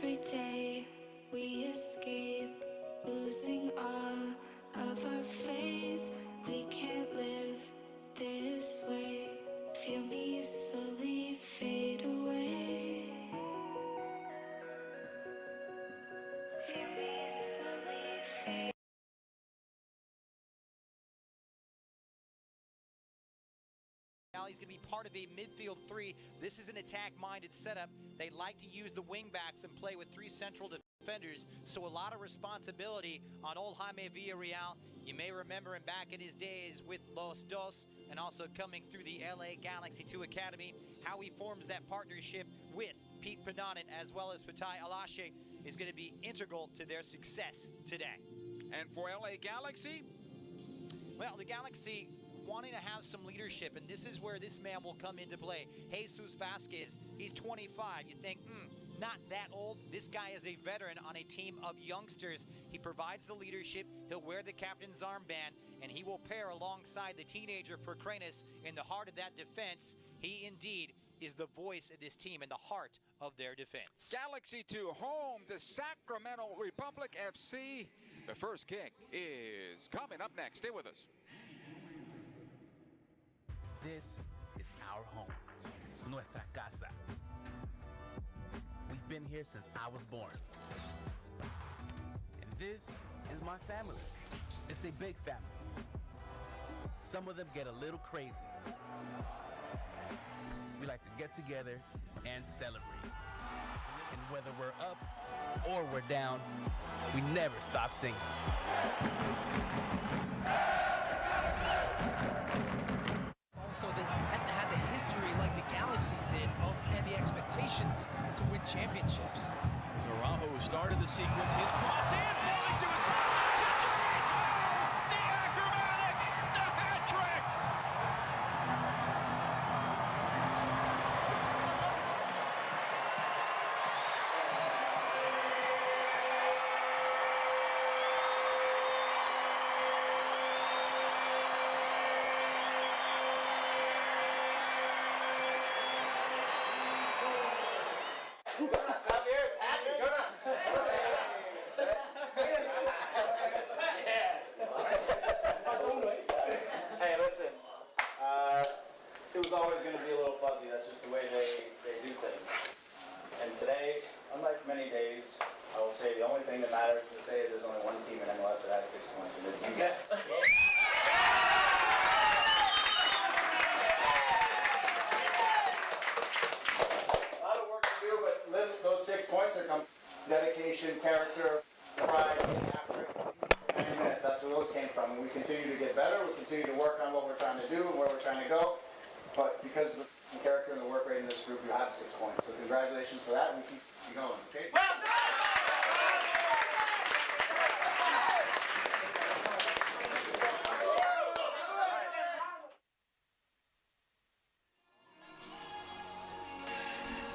Every day we escape, losing all of our faith. We can't live this way. Feel me slowly fade away. Feel me slowly fade. He's going to be part of a midfield three. This is an attack-minded setup. They like to use the wingbacks and play with three central defenders, so a lot of responsibility on old Jaime Villarreal. You may remember him back in his days with Los Dos and also coming through the LA Galaxy 2 Academy. How he forms that partnership with Pete Pananen as well as Fatai Alashe is going to be integral to their success today. And for LA Galaxy? Well, the Galaxy wanting to have some leadership, and this is where this man will come into play. Jesus Vasquez, he's 25. You think, not that old. This guy is a veteran on a team of youngsters. He provides the leadership. He'll wear the captain's armband, and he will pair alongside the teenager for Kranis in the heart of that defense. He indeed is the voice of this team and the heart of their defense. Galaxy 2 home to Sacramento Republic FC. The first kick is coming up next. Stay with us. This is our home, nuestra casa. We've been here since I was born. And this is my family. It's a big family. Some of them get a little crazy. We like to get together and celebrate. And whether we're up or we're down, we never stop singing. So they hadn't had the history like the Galaxy did and the expectations to win championships. Araujo started the sequence, his cross in, falling to his right, the acrobatics, the hat trick! Hey, listen, it was always going to be a little fuzzy. That's just the way they do things. And today, unlike many days, I will say the only thing that matters to say is there's only one team in MLS that has 6 points, and it's you guys. A lot of work to do, but those 6 points are come dedication, character, pride, getting after it. 90 minutes, that's where those came from. And we continue to get better, we continue to work on what we're trying to do and where we're trying to go. But because of the character and the work rate in this group, you have 6 points. So congratulations for that, and we keep going, okay? Well done!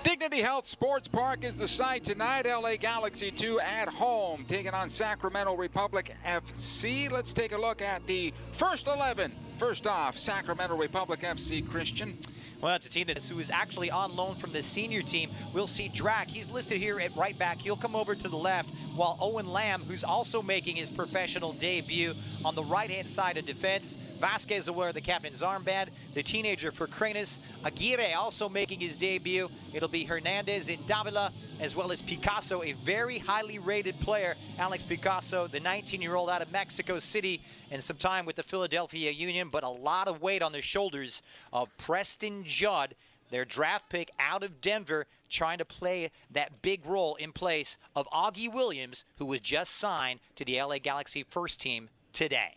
Dignity Health Sports Park is the site tonight. LA Galaxy 2 at home, taking on Sacramento Republic FC. Let's take a look at the first 11. First off, Sacramento Republic FC, Christian. Well, it's a team who is actually on loan from the senior team. We'll see Drac. He's listed here at right back. He'll come over to the left, while Owen Lamb, who's also making his professional debut on the right-hand side of defense. Vasquez will wear the captain's armband. The teenager for Kranis. Aguirre also making his debut. It'll be Hernandez and Davila, as well as Picasso, a very highly rated player. Alex Picasso, the 19-year-old out of Mexico City, and some time with the Philadelphia Union, but a lot of weight on the shoulders of Preston Judd, their draft pick out of Denver, trying to play that big role in place of Augie Williams, who was just signed to the LA Galaxy first team today.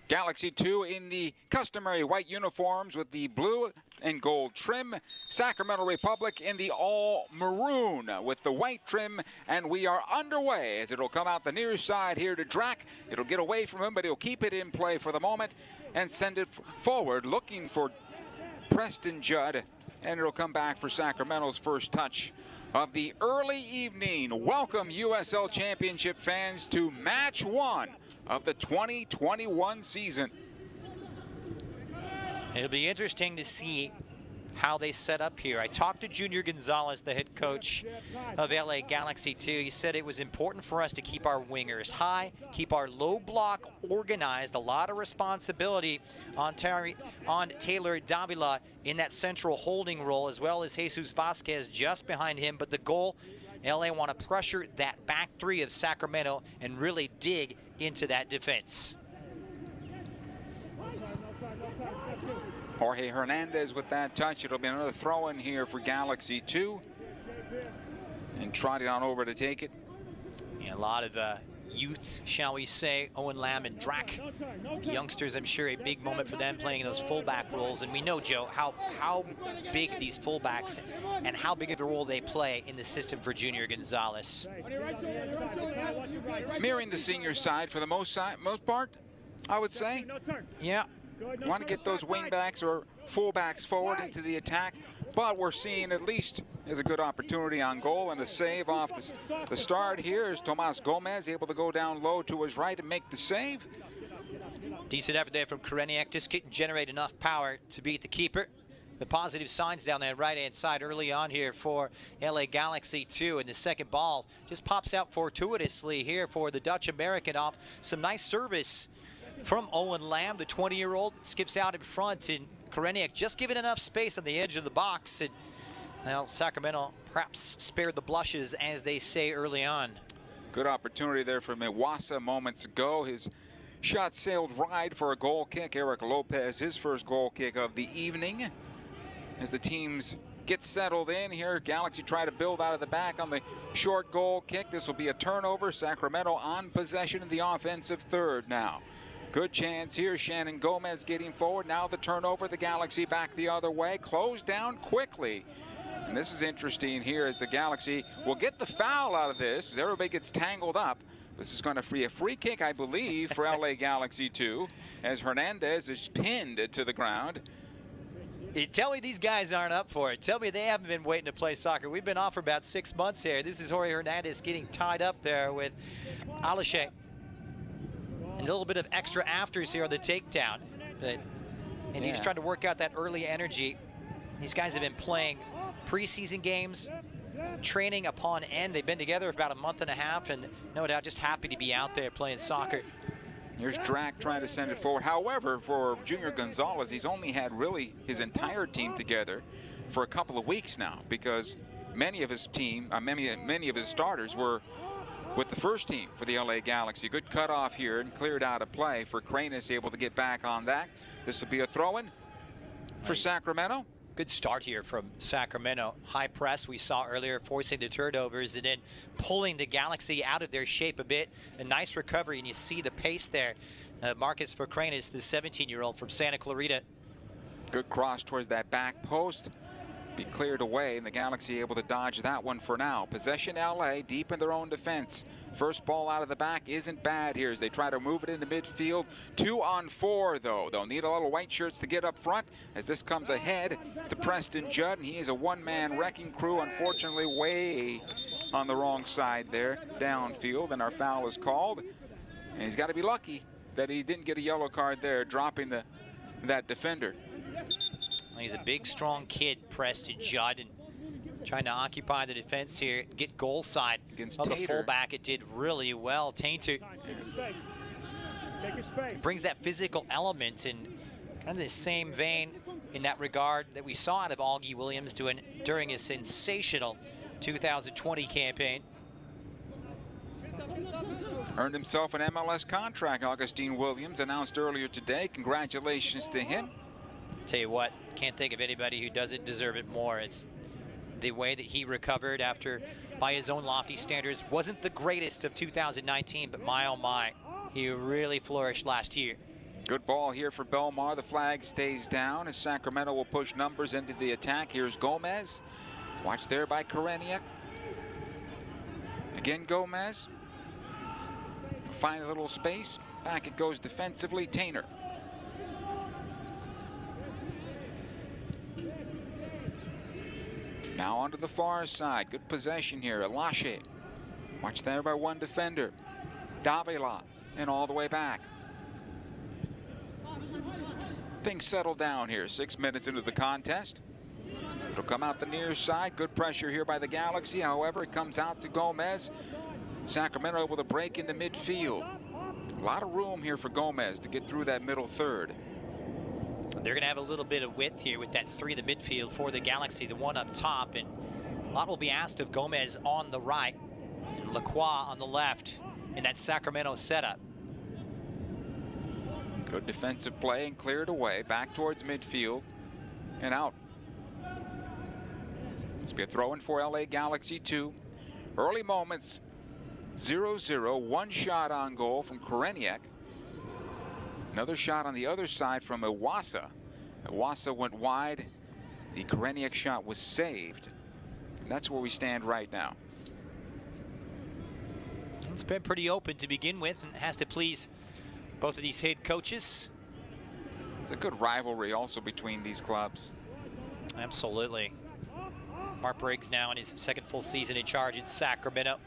Galaxy 2 in the customary white uniforms with the blue and gold trim. Sacramento Republic in the all maroon with the white trim, and we are underway as it'll come out the near side here to Drac. It'll get away from him, but he'll keep it in play for the moment and send it forward, looking for Preston Judd, and it'll come back for Sacramento's first touch of the early evening. Welcome, USL Championship fans, to match 1 of the 2021 season. It'll be interesting to see how they set up here. I talked to Junior Gonzalez, the head coach of LA Galaxy 2. He said it was important for us to keep our wingers high, keep our low block organized. A lot of responsibility on Taylor Davila in that central holding role, as well as Jesus Vasquez just behind him. But the goal, LA want to pressure that back three of Sacramento and really dig into that defense. Jorge Hernandez with that touch. It'll be another throw in here for Galaxy 2. And trotting on over to take it. Yeah, a lot of youth, shall we say. Owen Lamb and Drac. The youngsters, I'm sure, a big moment for them playing those fullback roles. And we know, Joe, how big these fullbacks and how big of a role they play in the system for Junior Gonzalez. Mirroring the senior side for the most part, I would say. Yeah. Want to get those wingbacks or fullbacks forward into the attack, but we're seeing at least as a good opportunity on goal and a save off the start here is Tomas Gomez able to go down low to his right and make the save. Decent effort there from Koreniak, just couldn't generate enough power to beat the keeper. The positive signs down there right-hand side early on here for LA Galaxy 2, and the second ball just pops out fortuitously here for the Dutch-American off some nice service from Owen Lamb. The 20-year-old skips out in front, and Koreniak just given enough space on the edge of the box. And well, Sacramento perhaps spared the blushes, as they say early on. Good opportunity there for Iwasa moments ago. His shot sailed wide for a goal kick. Eric Lopez, his first goal kick of the evening. As the teams get settled in here, Galaxy try to build out of the back on the short goal kick. This will be a turnover. Sacramento on possession in the offensive third now. Good chance here. Shannon Gomez getting forward. Now the turnover. The Galaxy back the other way. Closed down quickly. And this is interesting here as the Galaxy will get the foul out of this as everybody gets tangled up. This is going to be a free kick, I believe, for LA Galaxy 2 as Hernandez is pinned to the ground. Tell me these guys aren't up for it. Tell me they haven't been waiting to play soccer. We've been off for about 6 months here. This is Jorge Hernandez getting tied up there with Alache. And a little bit of extra afters here on the takedown. And he's trying to work out that early energy. These guys have been playing preseason games, training upon end. They've been together for about a month and a half, and no doubt just happy to be out there playing soccer. Here's Drac trying to send it forward. However, for Junior Gonzalez, he's only had really his entire team together for a couple of weeks now, because many of his team, many of his starters were with the first team for the LA Galaxy. Good cutoff here and cleared out of play for Cranis, able to get back on that. This will be a throw-in for Sacramento. Good start here from Sacramento. High press we saw earlier, forcing the turnovers and then pulling the Galaxy out of their shape a bit. A nice recovery, and you see the pace there. Marcus Vercranis, the 17-year-old from Santa Clarita. Good cross towards that back post. Be cleared away, and the Galaxy able to dodge that one for now. Possession LA, deep in their own defense. First ball out of the back isn't bad here as they try to move it into midfield. 2 on 4, though. They'll need a lot of white shirts to get up front as this comes ahead to Preston Judd, and he is a one-man wrecking crew, unfortunately way on the wrong side there, downfield, and our foul is called. And he's got to be lucky that he didn't get a yellow card there, dropping that defender. He's a big, strong kid, Preston Judd, and trying to occupy the defense here, get goal side. Against the fullback, it did really well. Tainter brings that physical element in kind of the same vein in that regard that we saw out of Augie Williams during his sensational 2020 campaign. Earned himself an MLS contract, Augustine Williams announced earlier today. Congratulations to him. Tell you what, can't think of anybody who doesn't deserve it more. It's the way that he recovered after, by his own lofty standards, wasn't the greatest of 2019, but my oh my, he really flourished last year. Good ball here for Belmar. The flag stays down as Sacramento will push numbers into the attack. Here's Gomez. Watch there by Koreniak. Again, Gomez. Find a little space. Back it goes defensively. Tainer. Now onto the far side. Good possession here. Alache. Watch there by one defender. Davila. And all the way back. Things settle down here. 6 minutes into the contest. It'll come out the near side. Good pressure here by the Galaxy. However, it comes out to Gomez. Sacramento able to break into midfield. A lot of room here for Gomez to get through that middle third. They're going to have a little bit of width here with that three in the midfield for the Galaxy, the one up top. And a lot will be asked of Gomez on the right and Lacroix on the left in that Sacramento setup. Good defensive play and cleared away. Back towards midfield and out. It's be a throw-in for LA Galaxy 2. Early moments, 0-0. One shot on goal from Koreniak. Another shot on the other side from Iwasa. Iwasa went wide. The Koreniak shot was saved. And that's where we stand right now. It's been pretty open to begin with, and it has to please both of these head coaches. It's a good rivalry also between these clubs. Absolutely. Mark Briggs now in his second full season in charge in Sacramento.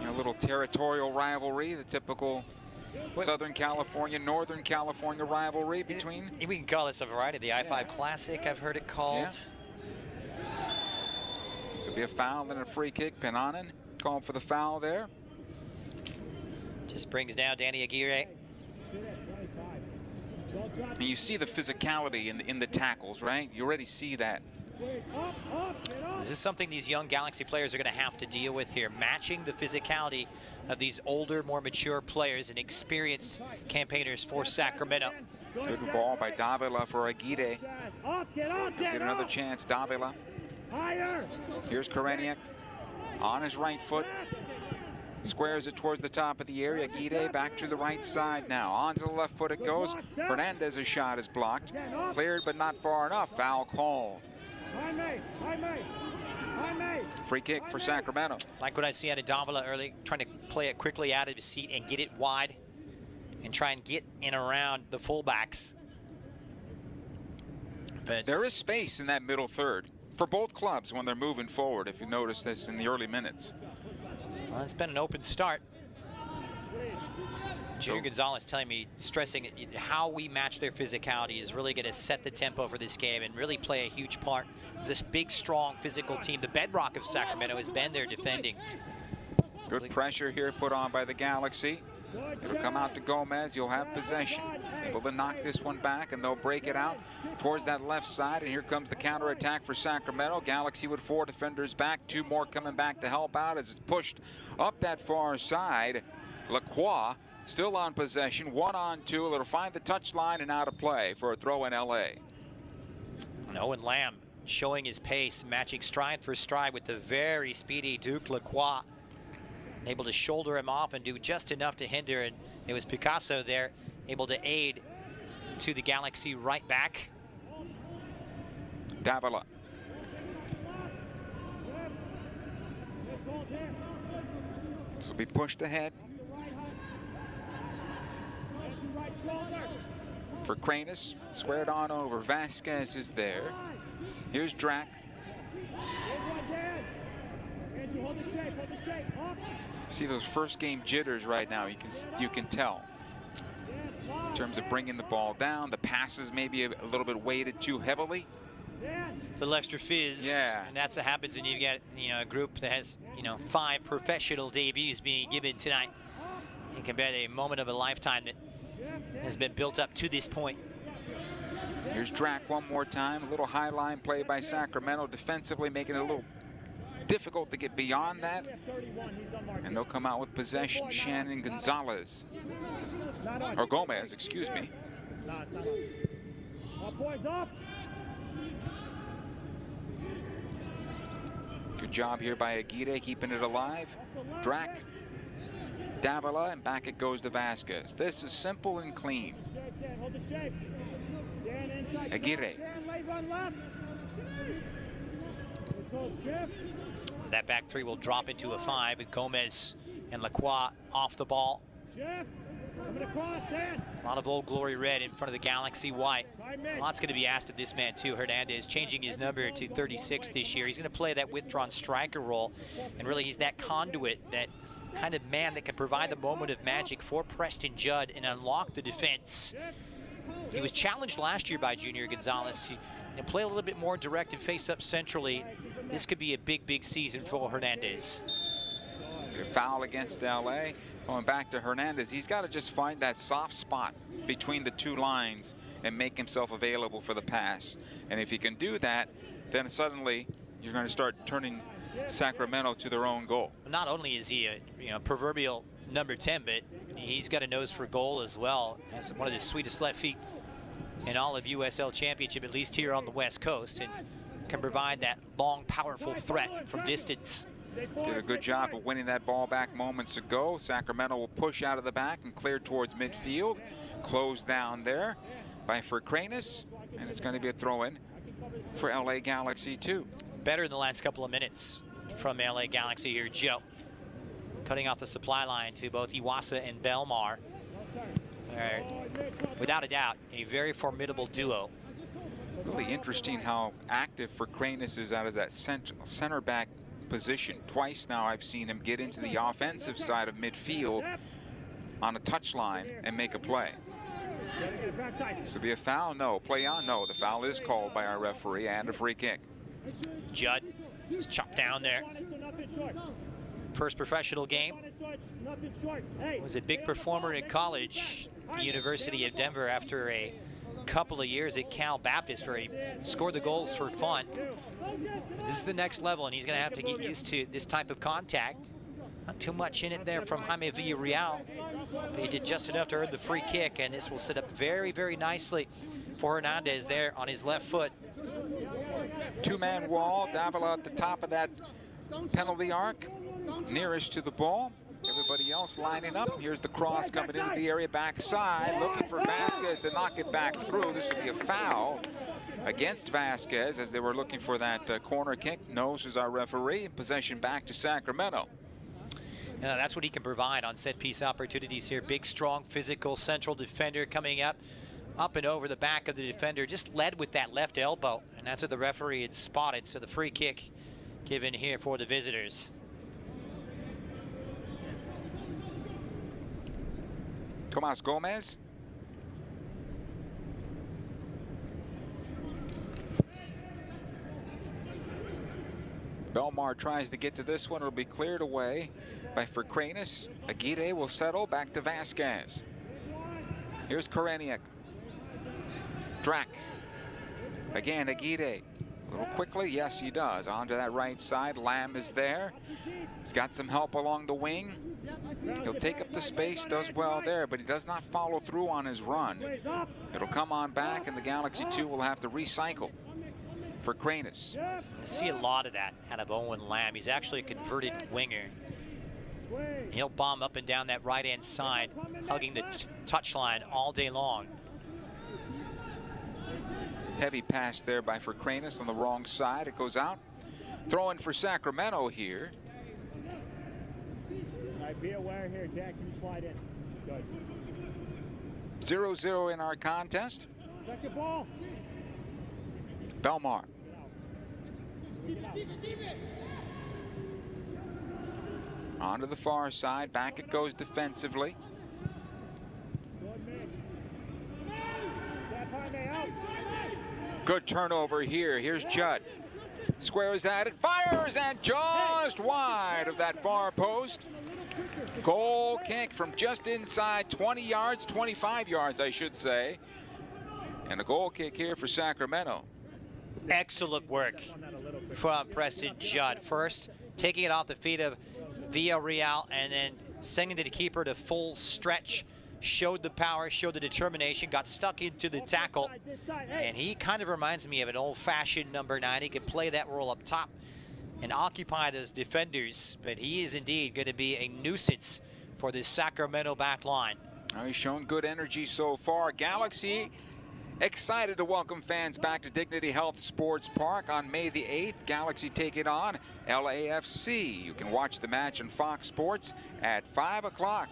You know, a little territorial rivalry, the typical Southern California, Northern California rivalry between. We can call this a variety. The I-5 Classic, I've heard it called. Yeah. This will be a foul and a free kick. Pananen called for the foul there. Just brings down Danny Aguirre. And you see the physicality in the tackles, right? You already see that. This is something these young Galaxy players are going to have to deal with here, matching the physicality of these older, more mature players and experienced campaigners for Sacramento. Good ball by Davila for Aguirre. Get another chance, Davila. Here's Koreniak on his right foot. Squares it towards the top of the area. Aguirre back to the right side now. Onto the left foot it goes. Hernandez's shot is blocked. Cleared but not far enough. Foul called. Free kick for Sacramento. Like what I see out of Davila early, trying to play it quickly out of his seat and get it wide and try and get in around the fullbacks. But there is space in that middle third for both clubs when they're moving forward, if you notice this in the early minutes. Well, it's been an open start. Junior Gonzalez telling me, stressing how we match their physicality is really going to set the tempo for this game and really play a huge part. This big, strong, physical team, the bedrock of Sacramento, has been their defending. Good pressure here put on by the Galaxy. It'll come out to Gomez. You'll have possession. Able to knock this one back, and they'll break it out towards that left side. And here comes the counterattack for Sacramento. Galaxy with 4 defenders back. 2 more coming back to help out as it's pushed up that far side. Lacroix still on possession. 1-on-2. It'll find the touchline and out of play for a throw in LA. And Owen Lamb showing his pace, matching stride for stride with the very speedy Duke Lacroix. Able to shoulder him off and do just enough to hinder, and it was Picasso there able to aid to the Galaxy right back. Davila. This will be pushed ahead for Kranus. Squared on over. Vasquez is there. Here's Drac. See those first game jitters right now. You can tell in terms of bringing the ball down. The passes maybe a little bit weighted too heavily. Little extra fizz. Yeah. And that's what happens when you get a group that has 5 professional debuts being given tonight. You compare the moment of a lifetime that has been built up to this point. Here's Drac one more time. A little high line play by Sacramento, defensively making it a little difficult to get beyond that. And they'll come out with possession. Shannon Gonzalez. Or Gomez, excuse me. Good job here by Aguirre, keeping it alive. Drac, Davila, and back it goes to Vasquez. This is simple and clean. Aguirre. That back three will drop into a 5 with Gomez and Lacroix off the ball. A lot of Old Glory red in front of the Galaxy white. A lot's going to be asked of this man too. Hernandez changing his number to 36 this year. He's going to play that withdrawn striker role, and really he's that conduit, that kind of man that can provide the moment of magic for Preston Judd and unlock the defense. He was challenged last year by Junior Gonzalez. He and play a little bit more direct and face up centrally, this could be a big, big season for Hernandez. A foul against LA. Going back to Hernandez, he's got to just find that soft spot between the two lines and make himself available for the pass. And if he can do that, then suddenly you're going to start turning Sacramento to their own goal. Not only is he a proverbial number 10, but he's got a nose for goal as well. Has one of the sweetest left feet in all of USL Championship, at least here on the West Coast, and can provide that long, powerful threat from distance. Did a good job of winning that ball back moments ago. Sacramento will push out of the back and clear towards midfield. Closed down there by Fercranis, and it's going to be a throw-in for LA Galaxy 2. Better in the last couple of minutes from LA Galaxy here. Joe cutting off the supply line to both Iwasa and Belmar. Without a doubt, a very formidable duo. Really interesting how active Fercranis is out of that center back position. Twice now I've seen him get into the offensive side of midfield on a touchline and make a play. This will be a foul? No. Play on? No. The foul is called by our referee, and a free kick. Judd just chopped down there. First professional game. Was a big performer in college, the University of Denver, after a couple of years at Cal Baptist where he scored the goals for fun. This is the next level, and he's going to have to get used to this type of contact. Not too much in it there from Jaime Villarreal, but he did just enough to earn the free kick, and this will set up very, very nicely for Hernandez there on his left foot. Two-man wall. Davila at the top of that penalty arc, nearest to the ball. Everybody else lining up. Here's the cross coming into the area backside, looking for Vasquez to knock it back through. This would be a foul against Vasquez as they were looking for that corner kick. Knows is our referee. Possession back to Sacramento. That's what he can provide on set piece opportunities here. Big, strong, physical central defender coming up and over the back of the defender. Just led with that left elbow, and that's what the referee had spotted. So the free kick given here for the visitors. Tomas Gomez. Belmar tries to get to this one. It'll be cleared away by Fercranis. Aguirre will settle back to Vasquez. Here's Koreniuk. Drac. Again, Aguirre. A little quickly. Yes, he does. Onto that right side. Lamb is there. He's got some help along the wing. He'll take up the space, does well there, but he does not follow through on his run. It'll come on back, and the Galaxy 2 will have to recycle for Kranis. I see a lot of that out of Owen Lamb. He's actually a converted winger. He'll bomb up and down that right-hand side, hugging the touchline all day long. Heavy pass there by Fercranis on the wrong side. It goes out. Throwing for Sacramento here. Be aware here, Jack. Can you slide in? Good. 0-0 in our contest. Second ball. Belmar. Onto the far side. Back it goes defensively. Good turnover here. Here's Judd. Squares at it, fires, and just wide of that far post. Goal kick from just inside 20 yards, 25 yards, I should say. And a goal kick here for Sacramento. Excellent work from Preston Judd. First, taking it off the feet of Villarreal, and then sending the keeper to full stretch. Showed the power, showed the determination, got stuck into the tackle. And he kind of reminds me of an old-fashioned number 9. He could play that role up top and occupy those defenders, but he is indeed going to be a nuisance for this Sacramento back line. He's shown good energy so far. Galaxy excited to welcome fans back to Dignity Health Sports Park on May the 8th. Galaxy take it on LAFC. You can watch the match on Fox Sports at 5 o'clock.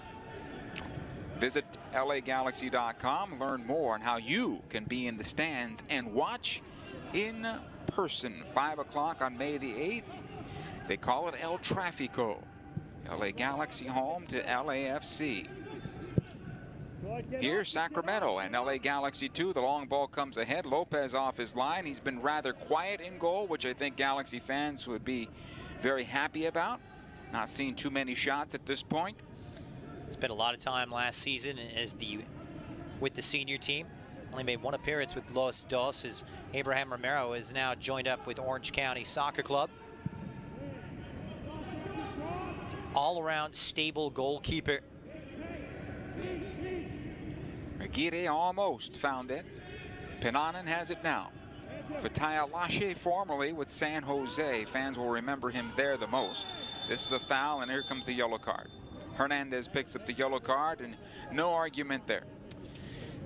Visit LAGalaxy.com, learn more on how you can be in the stands and watch in person. 5 o'clock on May the 8th. They call it El Tráfico. LA Galaxy home to LAFC. Here, Sacramento and LA Galaxy 2. The long ball comes ahead. Lopez off his line. He's been rather quiet in goal, which I think Galaxy fans would be very happy about. Not seeing too many shots at this point. Spent a lot of time last season with the senior team. Only made one appearance with Los Dos, as Abraham Romero is now joined up with Orange County Soccer Club. All-around stable goalkeeper. Aguirre almost found it. Pinanen has it now. Fataya Lashe, formerly with San Jose. Fans will remember him there the most. This is a foul, and here comes the yellow card. Hernandez picks up the yellow card, and no argument there.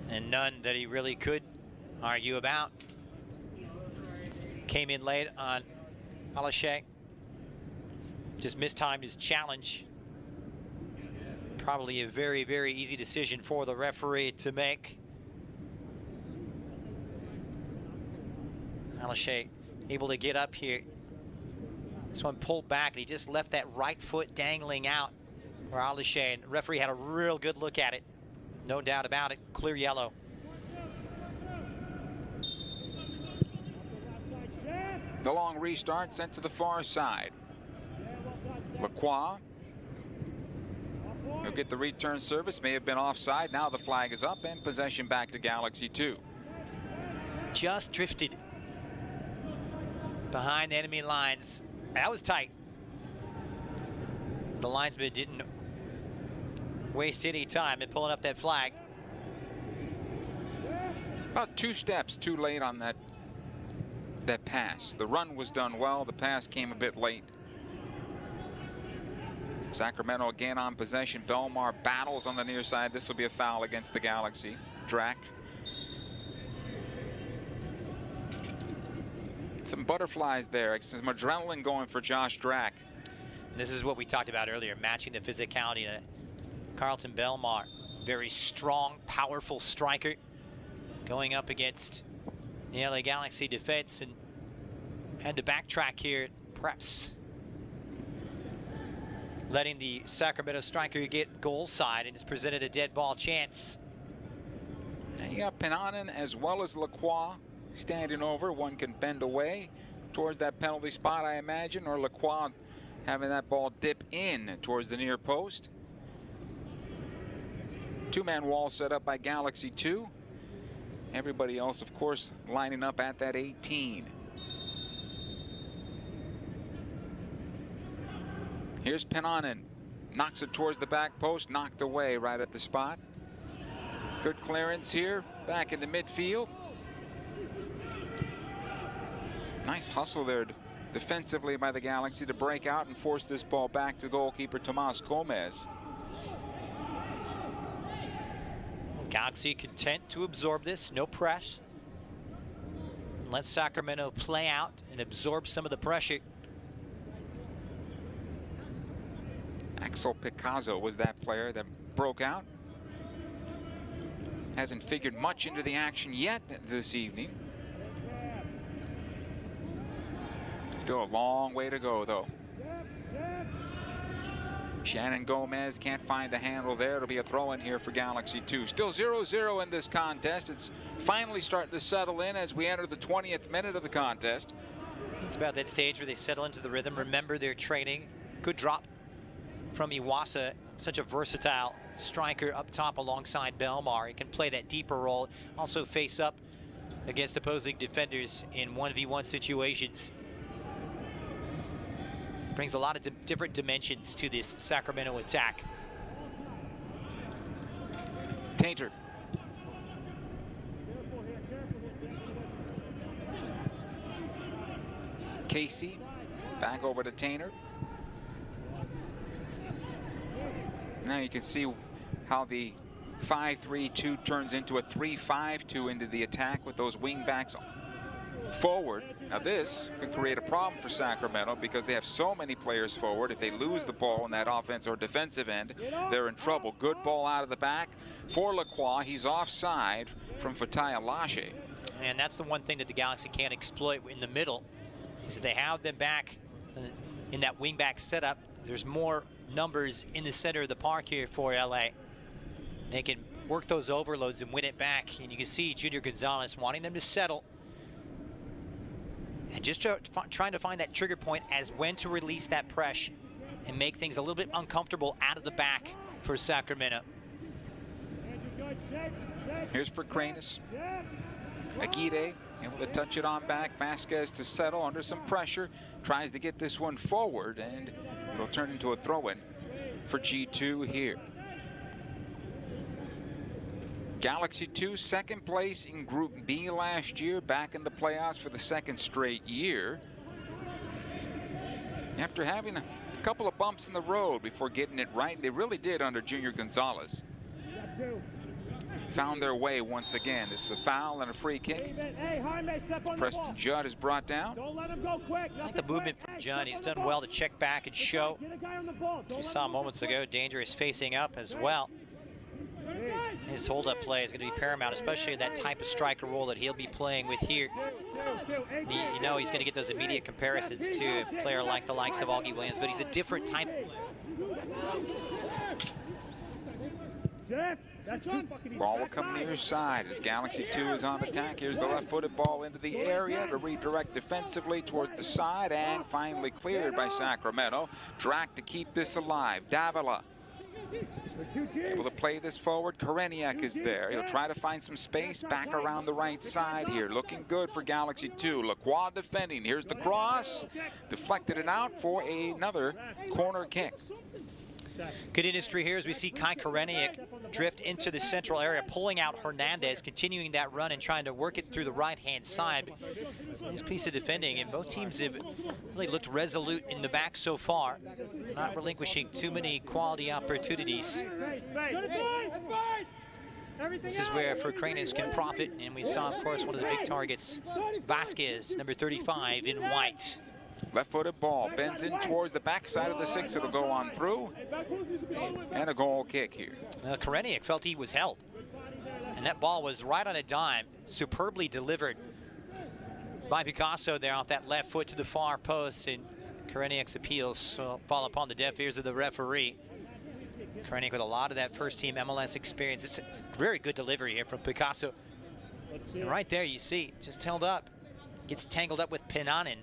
And none that he really could argue about. Came in late on Lashe. Just mistimed his challenge. Probably a very, very easy decision for the referee to make. Lashe able to get up here. This one pulled back, and he just left that right foot dangling out. Where Lashe, and the referee had a real good look at it. No doubt about it. Clear yellow. The long restart sent to the far side. Lacroix. He'll get the return service. May have been offside. Now the flag is up, and possession back to Galaxy 2. Just drifted behind the enemy lines. That was tight. The linesman didn't waste any time in pulling up that flag. About 2 steps too late on that pass. The run was done well. The pass came a bit late. Sacramento again on possession. Belmar battles on the near side. This will be a foul against the Galaxy. Drac. Some butterflies there. Some adrenaline going for Josh Drac. This is what we talked about earlier, matching the physicality of Carlton Belmar. Very strong, powerful striker going up against the LA Galaxy defense, and had to backtrack here, perhaps letting the Sacramento striker get goal side, and has presented a dead ball chance. And you got Pinanen as well as Lacroix standing over. One can bend away towards that penalty spot, I imagine, or Lacroix having that ball dip in towards the near post. 2-man wall set up by Galaxy 2. Everybody else, of course, lining up at that 18. Here's Pinanen. Knocks it towards the back post, knocked away right at the spot. Good clearance here, back into midfield. Nice hustle there defensively by the Galaxy to break out and force this ball back to goalkeeper Tomas Gomez. Galaxy content to absorb this, no press. Let Sacramento play out and absorb some of the pressure. Axel Picasso was that player that broke out. Hasn't figured much into the action yet this evening. Still a long way to go, though. Shannon Gomez can't find the handle there. It'll be a throw-in here for Galaxy 2. Still 0-0 in this contest. It's finally starting to settle in as we enter the 20th minute of the contest. It's about that stage where they settle into the rhythm, remember their training. Good drop from Iwasa, such a versatile striker up top alongside Belmar. He can play that deeper role, also face up against opposing defenders in 1v1 situations. Brings a lot of different dimensions to this Sacramento attack. Tainter. Casey back over to Tainter. Now you can see how the 5-3-2 turns into a 3-5-2 into the attack with those wing backs forward. Now this could create a problem for Sacramento because they have so many players forward. If they lose the ball in that offense or defensive end, they're in trouble. Good ball out of the back for Lacroix. He's offside from Fataya Lashe. And that's the one thing that the Galaxy can't exploit in the middle, is that they have them back in that wing back setup. There's more numbers in the center of the park here for LA. They can work those overloads and win it back. And you can see Junior Gonzalez wanting them to settle and just trying to find that trigger point as when to release that press and make things a little bit uncomfortable out of the back for Sacramento. Here's for Cranis. Aguirre able to touch it on back. Vasquez to settle under some pressure. Tries to get this one forward, and it'll turn into a throw-in for G2 here. Galaxy 2, second place in Group B last year, back in the playoffs for the second straight year. After having a couple of bumps in the road before getting it right, they really did under Junior Gonzalez. Found their way once again. This is a foul and a free kick. Preston Judd is brought down. I like the movement from Judd. He's done well to check back and show. We saw moments ago, Dangerous facing up as well. His hold-up play is going to be paramount, especially in that type of striker role that he'll be playing with here. You know he's going to get those immediate comparisons to a player like the likes of Augie Williams, but he's a different type. Ball will come near side as Galaxy 2 is on attack. Here's the left-footed ball into the area to redirect defensively towards the side, and finally cleared by Sacramento. Drac to keep this alive. Davila able to play this forward. Koreniak is there. He'll try to find some space back around the right side here. Looking good for Galaxy 2. Lacroix defending. Here's the cross. Deflected it out for another corner kick. Good industry here as we see Kai Koreniak drift into the central area, pulling out Hernandez, continuing that run and trying to work it through the right-hand side. Nice piece of defending, and both teams have really looked resolute in the back so far, not relinquishing too many quality opportunities. This is where Cranis can profit, and we saw, of course, one of the big targets, Vasquez, number 35 in white. Left-footed ball bends in towards the backside of the six. It'll go on through, and a goal kick here. Koreniak felt he was held, and that ball was right on a dime, superbly delivered by Picasso there off that left foot to the far post, and Koreniak's appeals fall upon the deaf ears of the referee. Koreniak with a lot of that first-team MLS experience. It's a very good delivery here from Picasso. And right there you see, just held up. Gets tangled up with Pinanin.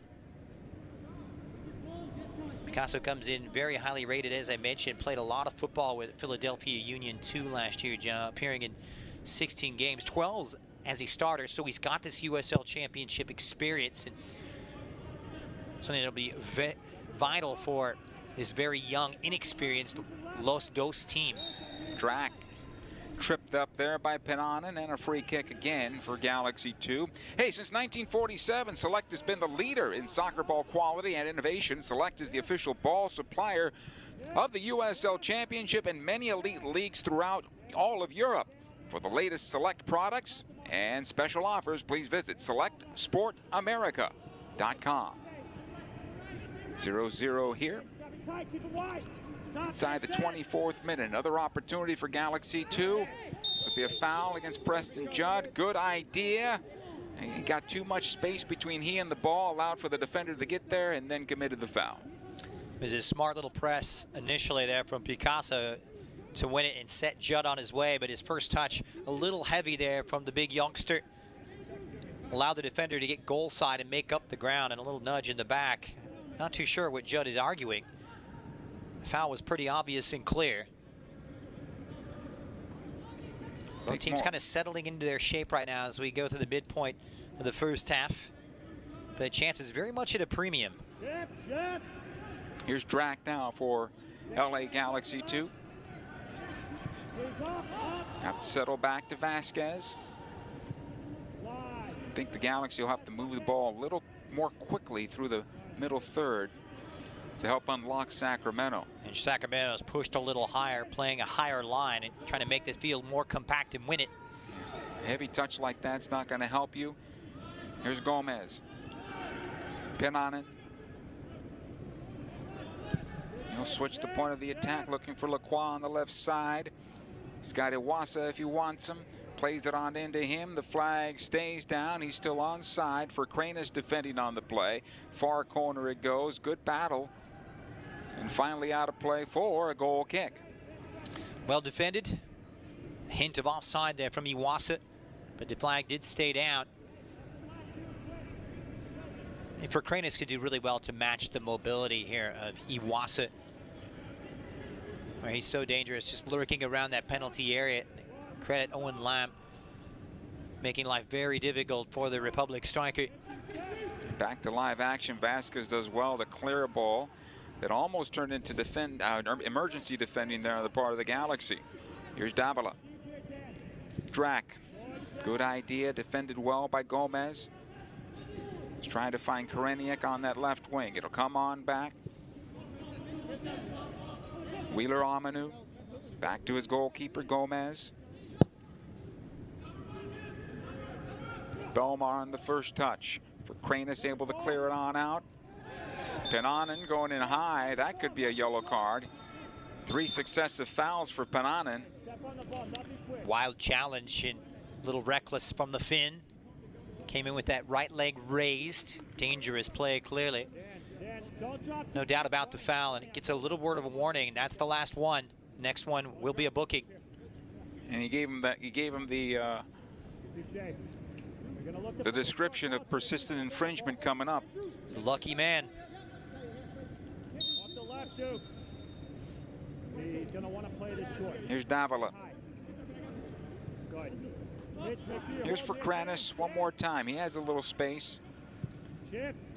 Picasso comes in very highly rated, as I mentioned, played a lot of football with Philadelphia Union 2 last year, appearing in 16 games, 12 as a starter, so he's got this USL Championship experience, and something that'll be vital for this very young, inexperienced Los Dos team. Drac tripped up there by Pinanin, and a free kick again for Galaxy 2. Hey, since 1947, Select has been the leader in soccer ball quality and innovation. Select is the official ball supplier of the USL Championship and many elite leagues throughout all of Europe. For the latest Select products and special offers, please visit selectsportamerica.com. 0-0 here. Inside the 24th minute, another opportunity for Galaxy 2. This will be a foul against Preston Judd. Good idea. He got too much space between he and the ball, allowed for the defender to get there, and then committed the foul. It was a smart little press initially there from Picasso to win it and set Judd on his way, but his first touch a little heavy there from the big youngster. Allowed the defender to get goal side and make up the ground, and a little nudge in the back. Not too sure what Judd is arguing. The foul was pretty obvious and clear. Both teams kind of settling into their shape right now as we go to the midpoint of the first half. The chances very much at a premium. Here's Drac now for LA Galaxy 2. Have to settle back to Vasquez. I think the Galaxy will have to move the ball a little more quickly through the middle third to help unlock Sacramento. And Sacramento's pushed a little higher, playing a higher line and trying to make the field more compact and win it. A heavy touch like that's not going to help you. Here's Gomez. Pinanin. He'll switch the point of the attack, looking for Lacroix on the left side. He's got Iwasa if he wants him. Plays it on into him. The flag stays down. He's still onside for Cranis defending on the play. Far corner it goes. Good battle. And finally out of play for a goal kick. Well defended. hint of offside there from Iwasa, but the flag did stay down. And for Kranis could do really well to match the mobility here of Iwasa, where he's so dangerous, just lurking around that penalty area. Credit Owen Lamb, making life very difficult for the Republic striker. Back to live action. Vasquez does well to clear a ball that almost turned into emergency defending there on the part of the Galaxy. Here's Davila. Drac, good idea, defended well by Gomez. He's trying to find Koreniuk on that left wing. It'll come on back. Wheeler Amanu back to his goalkeeper, Gomez. Belmar on the first touch. For Kranis, able to clear it on out. Pananen going in high. That could be a yellow card. 3 successive fouls for Pananen. Wild challenge and a little reckless from the Finn. Came in with that right leg raised. Dangerous play, clearly. No doubt about the foul, and it gets a little word of a warning. That's the last one. Next one will be a booking. And he gave him that. He gave him the description of persistent infringement coming up. He's a lucky man. Here's Davila. Here's for Kranis one more time. He has a little space.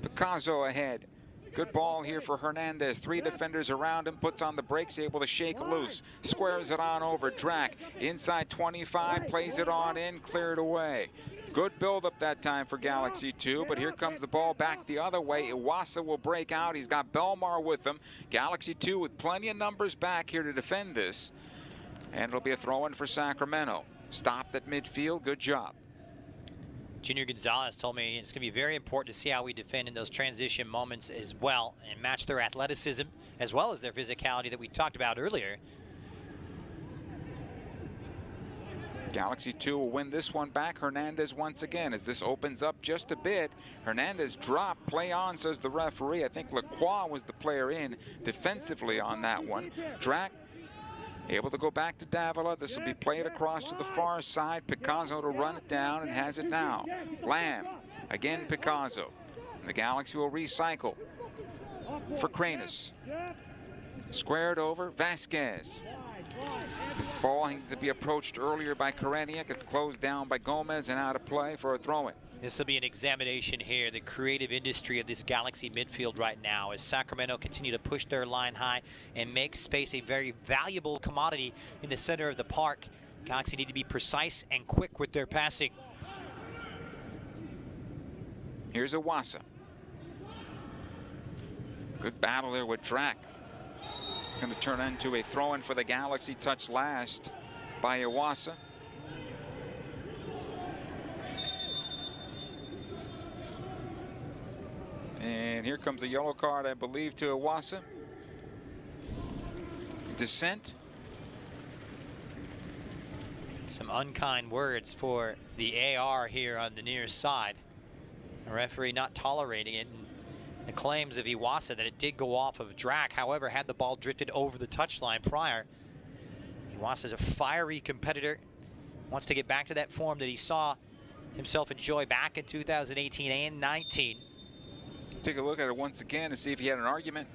Picasso ahead. Good ball here for Hernandez. 3 defenders around him, puts on the brakes, able to shake loose. Squares it on over. Drac inside 25, plays it on in, cleared away. Good build-up that time for Galaxy 2, but here comes the ball back the other way. Iwasa will break out. He's got Belmar with him. Galaxy 2 with plenty of numbers back here to defend this. And it'll be a throw-in for Sacramento. Stopped at midfield. Good job. Junior Gonzalez told me it's going to be very important to see how we defend in those transition moments as well and match their athleticism as well as their physicality that we talked about earlier. Galaxy 2 will win this one back. Hernandez once again as this opens up just a bit. Hernandez dropped. Play on, says the referee. I think Lacroix was the player in defensively on that one. Drac able to go back to Davila. This will be played across to the far side. Picasso to run it down and has it now. Lamb, again Picasso. The Galaxy will recycle for Kranis. Squared over, Vasquez. This ball needs to be approached earlier by Koreniuk. It's closed down by Gomez and out of play for a throw-in. This will be an examination here, the creative industry of this Galaxy midfield right now, as Sacramento continue to push their line high and make space a very valuable commodity in the center of the park. Galaxy need to be precise and quick with their passing. Here's Iwasa. Good battle there with Drac. It's going to turn into a throw-in for the Galaxy, touched last by Iwasa. And here comes a yellow card, I believe, to Iwasa. Dissent. Some unkind words for the AR here on the near side. The referee not tolerating it. And the claims of Iwasa that it did go off of Drac, however, had the ball drifted over the touchline prior. Iwasa's a fiery competitor. Wants to get back to that form that he saw himself enjoy back in 2018 and 19. Take a look at it once again to see if he had an argument.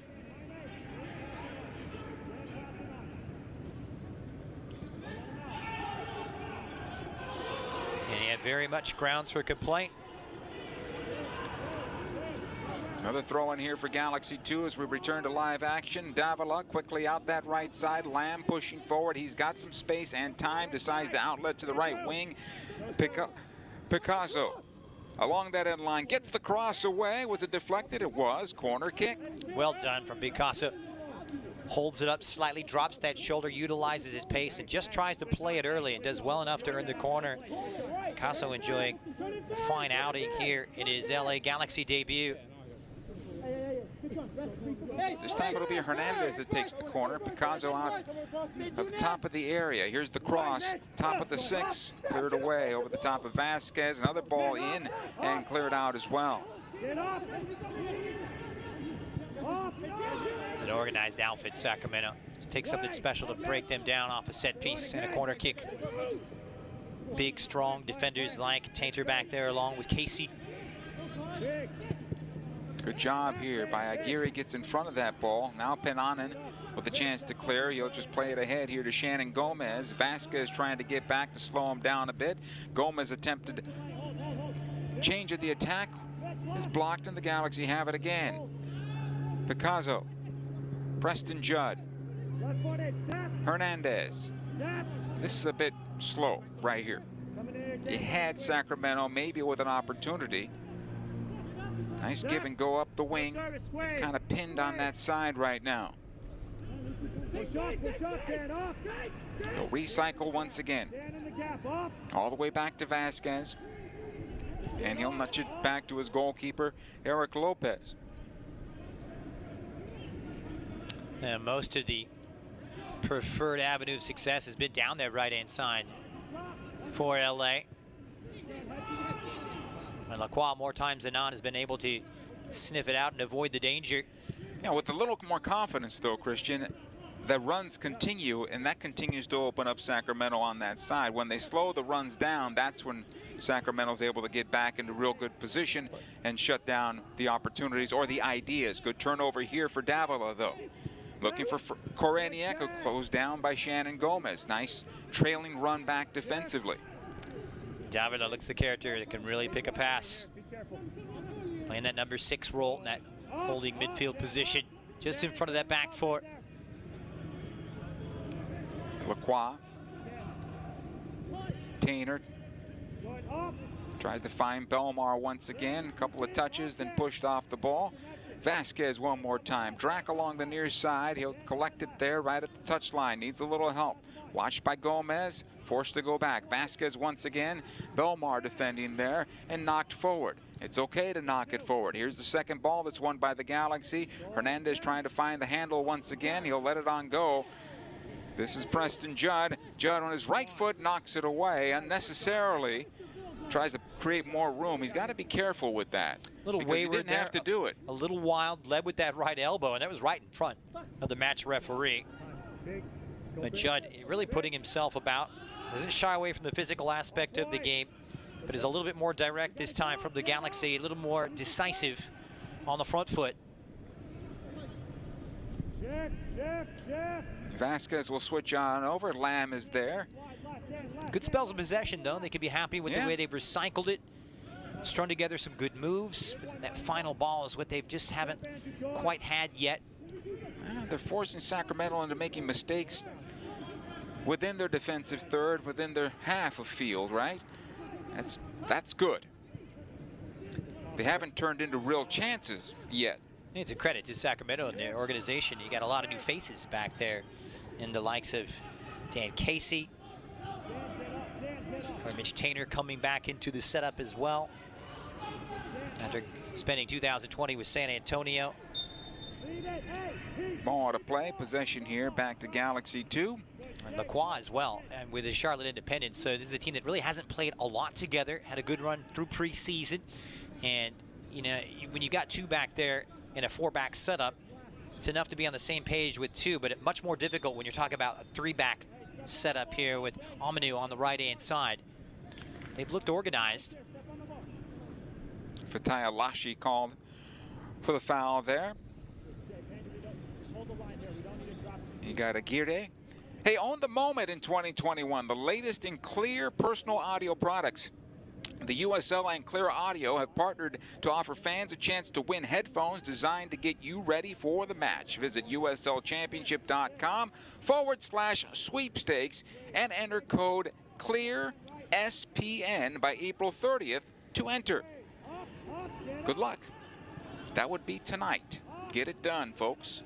And he had very much grounds for complaint. Another throw in here for Galaxy 2 as we return to live action. Davila quickly out that right side. Lamb pushing forward. He's got some space and time. Decides to outlet to the right wing. Picasso along that end line. Gets the cross away. Was it deflected? It was. Corner kick. Well done from Picasso. Holds it up slightly, drops that shoulder, utilizes his pace, and just tries to play it early and does well enough to earn the corner. Picasso enjoying a fine outing here in his LA Galaxy debut. This time it'll be Hernandez that takes the corner. Picasso out at the top of the area. Here's the cross, top of the 6, cleared away over the top of Vasquez. Another ball in and cleared out as well. It's an organized outfit, Sacramento. Just takes something special to break them down off a set piece and a corner kick. Big, strong defenders like Tainter back there along with Casey. Good job here by Aguirre. Gets in front of that ball. Now Pananen with a chance to clear. He'll just play it ahead here to Shannon Gomez. Vasquez trying to get back to slow him down a bit. Gomez attempted change of the attack. Is blocked, and the Galaxy have it again. Picasso, Preston Judd, Hernandez. This is a bit slow right here. He had Sacramento maybe with an opportunity. Nice give and go up the wing. Kind of pinned on that side right now. They'll recycle once again. All the way back to Vasquez. And he'll nudge it back to his goalkeeper, Eric Lopez. And most of the preferred avenue of success has been down that right-hand side for LA. And Lacroix, more times than not, has been able to sniff it out and avoid the danger. Yeah, with a little more confidence, though, Christian, the runs continue, and that continues to open up Sacramento on that side. When they slow the runs down, that's when Sacramento's able to get back into real good position and shut down the opportunities or the ideas. Good turnover here for Davila, though. Looking for Koreniak, who closed down by Shannon Gomez. Nice trailing run back defensively. Davila looks the character that can really pick a pass. Playing that number 6 role in that holding midfield position, just in front of that back four. Lacroix. Tainter tries to find Belmar once again. A couple of touches, then pushed off the ball. Vasquez one more time. Drac along the near side. He'll collect it there right at the touch line. Needs a little help. Watched by Gomez. Forced to go back. Vasquez once again. Belmar defending there and knocked forward. It's okay to knock it forward. Here's the second ball that's won by the Galaxy. Hernandez trying to find the handle once again. He'll let it on go. This is Preston Judd. Judd on his right foot knocks it away unnecessarily. Tries to create more room. He's got to be careful with that. A little because wayward he didn't have to do it. A little wild, led with that right elbow, and that was right in front of the match referee. But Judd really putting himself about. Doesn't shy away from the physical aspect of the game, but is a little bit more direct this time from the Galaxy, a little more decisive on the front foot. Vasquez will switch on over. Lamb is there. Good spells of possession, though. They can be happy with the way they've recycled it. Strung together some good moves. That final ball is what they just haven't quite had yet. They're forcing Sacramento into making mistakes within their defensive third, within their half of field, right? That's good. They haven't turned into real chances yet. It's a credit to Sacramento and their organization. You got a lot of new faces back there in the likes of Dan Casey. Or Mitch Tainter coming back into the setup as well after spending 2020 with San Antonio. Ball to play, possession here, back to Galaxy 2. And Lacroix as well, and with the Charlotte Independence. So this is a team that really hasn't played a lot together, had a good run through preseason. And, you know, when you got two back there in a four-back setup, it's enough to be on the same page with two, but it's much more difficult when you're talking about a three-back setup here with Amanu on the right-hand side. They've looked organized. Fataya Lashi called for the foul there. You got Aguirre. Hey, own the moment in 2021. The latest in clear personal audio products. The USL and Clear Audio have partnered to offer fans a chance to win headphones designed to get you ready for the match. Visit uslchampionship.com/sweepstakes and enter code CLEARSPN by April 30th to enter. Good luck. That would be tonight. Get it done, folks.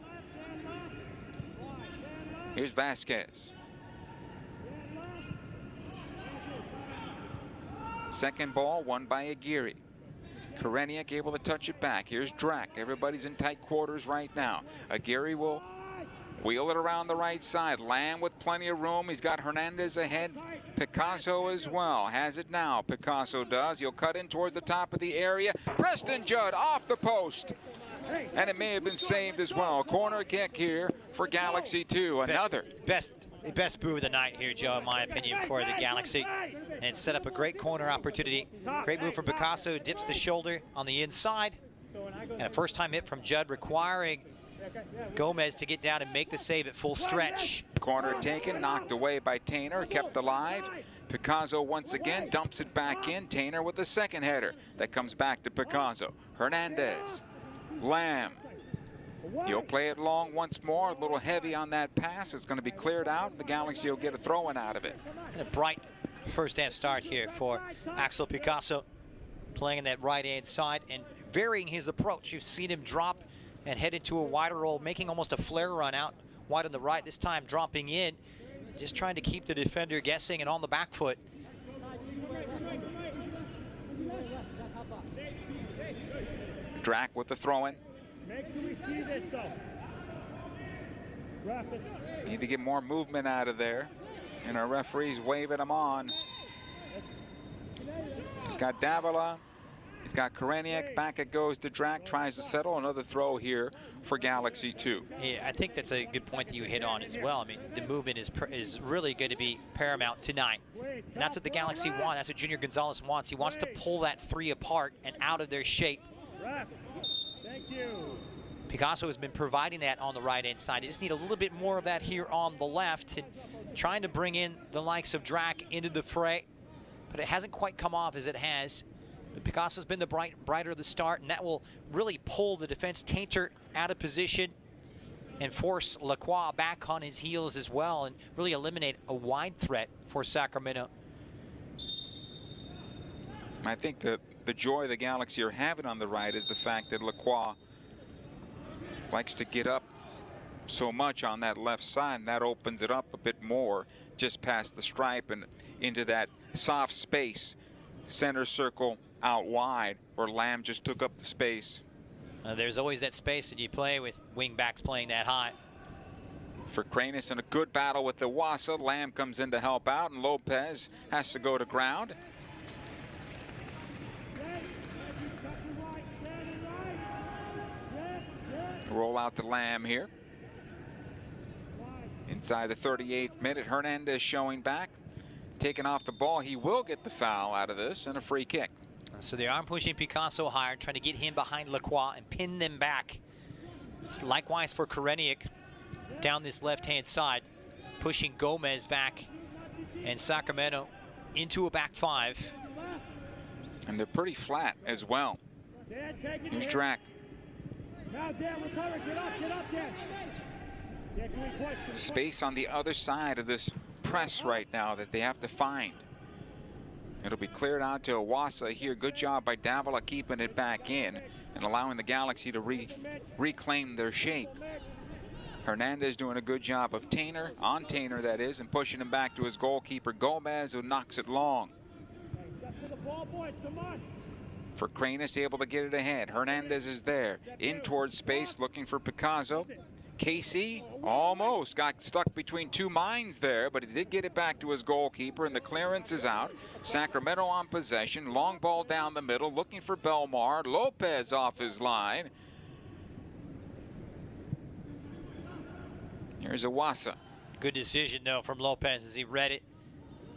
Here's Vasquez. Second ball won by Aguirre. Koreniak able to touch it back. Here's Drac. Everybody's in tight quarters right now. Aguirre will Wheel it around the right side. Lamb with plenty of room. He's got Hernandez ahead. Picasso as well. Has it now. Picasso does. He'll cut in towards the top of the area. Preston Judd off the post. And it may have been saved as well. Corner kick here for Galaxy 2. Another. Best move of the night here, Joe, in my opinion, for the Galaxy. And it set up a great corner opportunity. Great move from Picasso. Dips the shoulder on the inside. And a first-time hit from Judd, requiring Gomez to get down and make the save at full stretch. Corner taken, knocked away by Tainer, kept alive. Picasso once again dumps it back in. Tainer with the second header that comes back to Picasso. Hernandez, Lamb. He'll play it long once more. A little heavy on that pass. It's going to be cleared out. The Galaxy will get a throw-in out of it. And a bright first-half start here for Axel Picasso, playing in that right-hand side and varying his approach. You've seen him drop and head into a wider role, making almost a flare run out wide on the right, this time dropping in, just trying to keep the defender guessing and on the back foot. Drac with the throw-in. Make sure we see this, though. Need to get more movement out of there. And our referee's waving him on. He's got Davila. He's got Koreniuk. Back it goes to Drac. Tries to settle. Another throw here for Galaxy 2. Yeah, I think that's a good point that you hit on as well. I mean, the movement is really going to be paramount tonight. And that's what the Galaxy want. That's what Junior Gonzalez wants. He wants to pull that three apart and out of their shape. Thank you. Picasso has been providing that on the right-hand side. They just need a little bit more of that here on the left, and trying to bring in the likes of Drac into the fray, but it hasn't quite come off as it has. But Picasso's been the brighter of the start, and that will really pull the defense Tainter out of position and force Lacroix back on his heels as well, and really eliminate a wide threat for Sacramento. I think the joy the Galaxy are having on the right is the fact that Lacroix likes to get up so much on that left side, and that opens it up a bit more just past the stripe and into that soft space, center circle out wide, where Lamb just took up the space. There's always that space when you play with wing backs playing that high. For Kranus in a good battle with the Wassa, Lamb comes in to help out, and Lopez has to go to ground. Roll out the Lamb here. Inside the 38th minute, Hernandez showing back. Taking off the ball, he will get the foul out of this and a free kick. So they are pushing Picasso higher, trying to get him behind Lacroix and pin them back. It's likewise for Koreniuk down this left-hand side, pushing Gomez back and Sacramento into a back five. And they're pretty flat as well. Here's Drac. Now, Dan, recover. Get up, Dan. Space on the other side of this press right now that they have to find. It'll be cleared out to Wassa here. Good job by Davila keeping it back in and allowing the Galaxy to reclaim their shape. Hernandez doing a good job of Tainer, on Tainer that is, and pushing him back to his goalkeeper Gomez, who knocks it long. For Kranus, able to get it ahead. Hernandez is there, in towards space, looking for Picasso. Casey almost got stuck between two mines there, but he did get it back to his goalkeeper, and the clearance is out. Sacramento on possession, long ball down the middle, looking for Belmar. Lopez off his line. Here's Wassa. Good decision, though, from Lopez as he read it.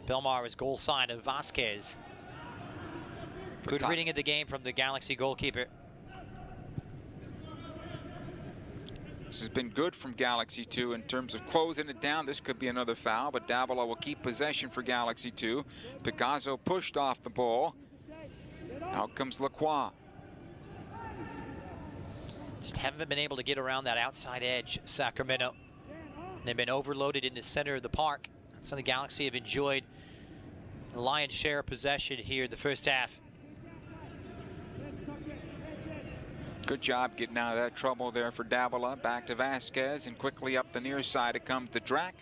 Belmar was goal side of Vasquez. Good reading of the game from the Galaxy goalkeeper. This has been good from Galaxy 2 in terms of closing it down. This could be another foul, but Davila will keep possession for Galaxy 2. Picasso pushed off the ball. Out comes Lacroix. Just haven't been able to get around that outside edge, Sacramento. They've been overloaded in the center of the park. So the Galaxy have enjoyed the lion's share of possession here in the first half. Good job getting out of that trouble there for Davila. Back to Vasquez, and quickly up the near side it comes to Drac.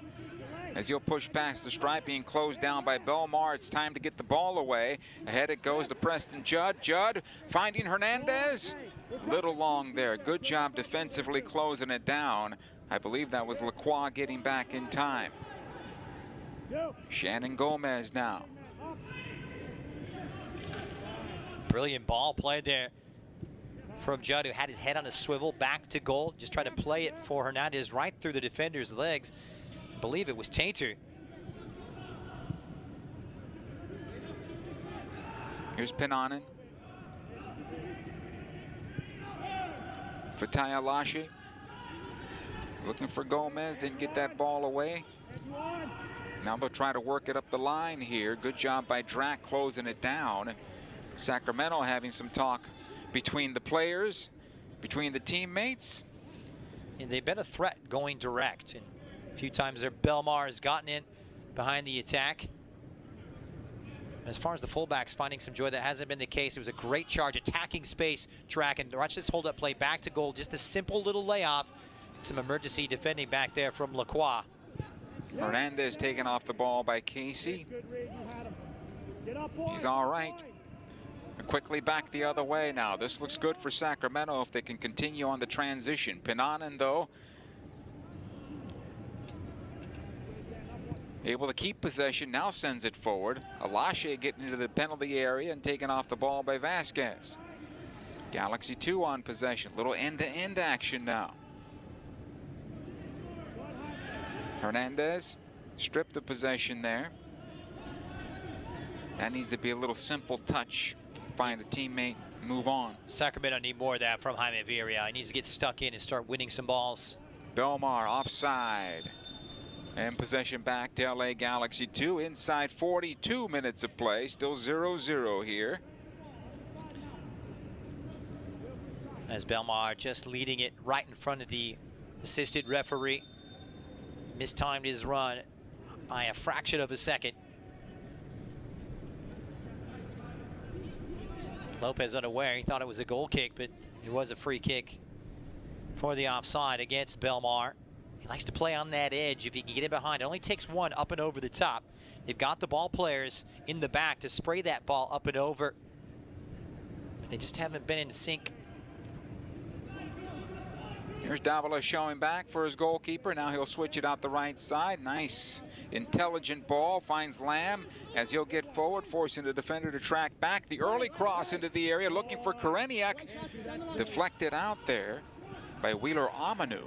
As he'll push past the stripe, being closed down by Belmar. It's time to get the ball away. Ahead it goes to Preston Judd. Judd finding Hernandez. Little long there. Good job defensively closing it down. I believe that was Lacroix getting back in time. Shannon Gomez now. Brilliant ball played there from Judd, who had his head on a swivel back to goal. Just tried to play it for Hernandez right through the defender's legs. I believe it was Tainter. Here's Pinanen. Fataya Lashe looking for Gomez, didn't get that ball away. Now they'll try to work it up the line here. Good job by Drac closing it down. Sacramento having some talk between the players, between the teammates. And they've been a threat going direct. And a few times there, Belmar has gotten in behind the attack. As far as the fullbacks finding some joy, that hasn't been the case. It was a great charge, attacking space, Drac, and watch this hold-up play back to goal. Just a simple little layoff. Some emergency defending back there from Lacroix. Hernandez taken off the ball by Casey. He's all right. Quickly back the other way now. This looks good for Sacramento if they can continue on the transition. Pinanen, though, able to keep possession, now sends it forward. Alashe getting into the penalty area and taken off the ball by Vasquez. Galaxy 2 on possession. Little end-to-end action now. Hernandez stripped the possession there. That needs to be a little simple touch. Find a teammate, move on. Sacramento need more of that from Jaime Villarreal. He needs to get stuck in and start winning some balls. Belmar offside. And possession back to LA Galaxy 2 inside 42 minutes of play. Still 0-0 here. As Belmar just leading it right in front of the assisted referee. Mistimed his run by a fraction of a second. Lopez unaware. He thought it was a goal kick, but it was a free kick for the offside against Belmar. He likes to play on that edge if he can get it behind. It only takes one up and over the top. They've got the ball players in the back to spray that ball up and over. But they just haven't been in sync. Here's Davila showing back for his goalkeeper. Now he'll switch it out the right side. Nice, intelligent ball. Finds Lamb as he'll get forward, forcing the defender to track back. The early cross into the area, looking for Koreniuk. Deflected out there by Wheeler Amanu.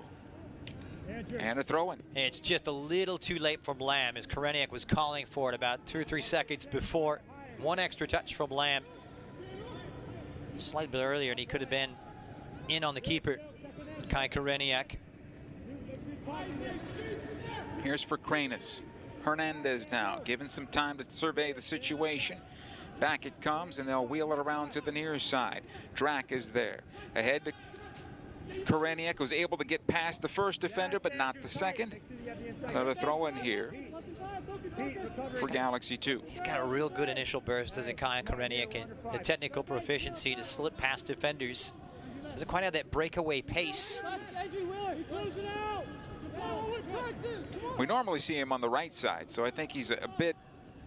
And a throw-in. It's just a little too late from Lamb as Koreniuk was calling for it about 2 or 3 seconds before. One extra touch from Lamb. A slight bit earlier, and he could have been in on the keeper. Kai Koreniuk. Here's for Kranus. Hernandez now, given some time to survey the situation. Back it comes, and they'll wheel it around to the near side. Drac is there. Ahead to Koreniuk, who's able to get past the first defender, but not the second. Another throw in here for Galaxy 2. He's got a real good initial burst, doesn't Kai Koreniuk, and the technical proficiency to slip past defenders. Doesn't quite have that breakaway pace. We normally see him on the right side, so I think he's a bit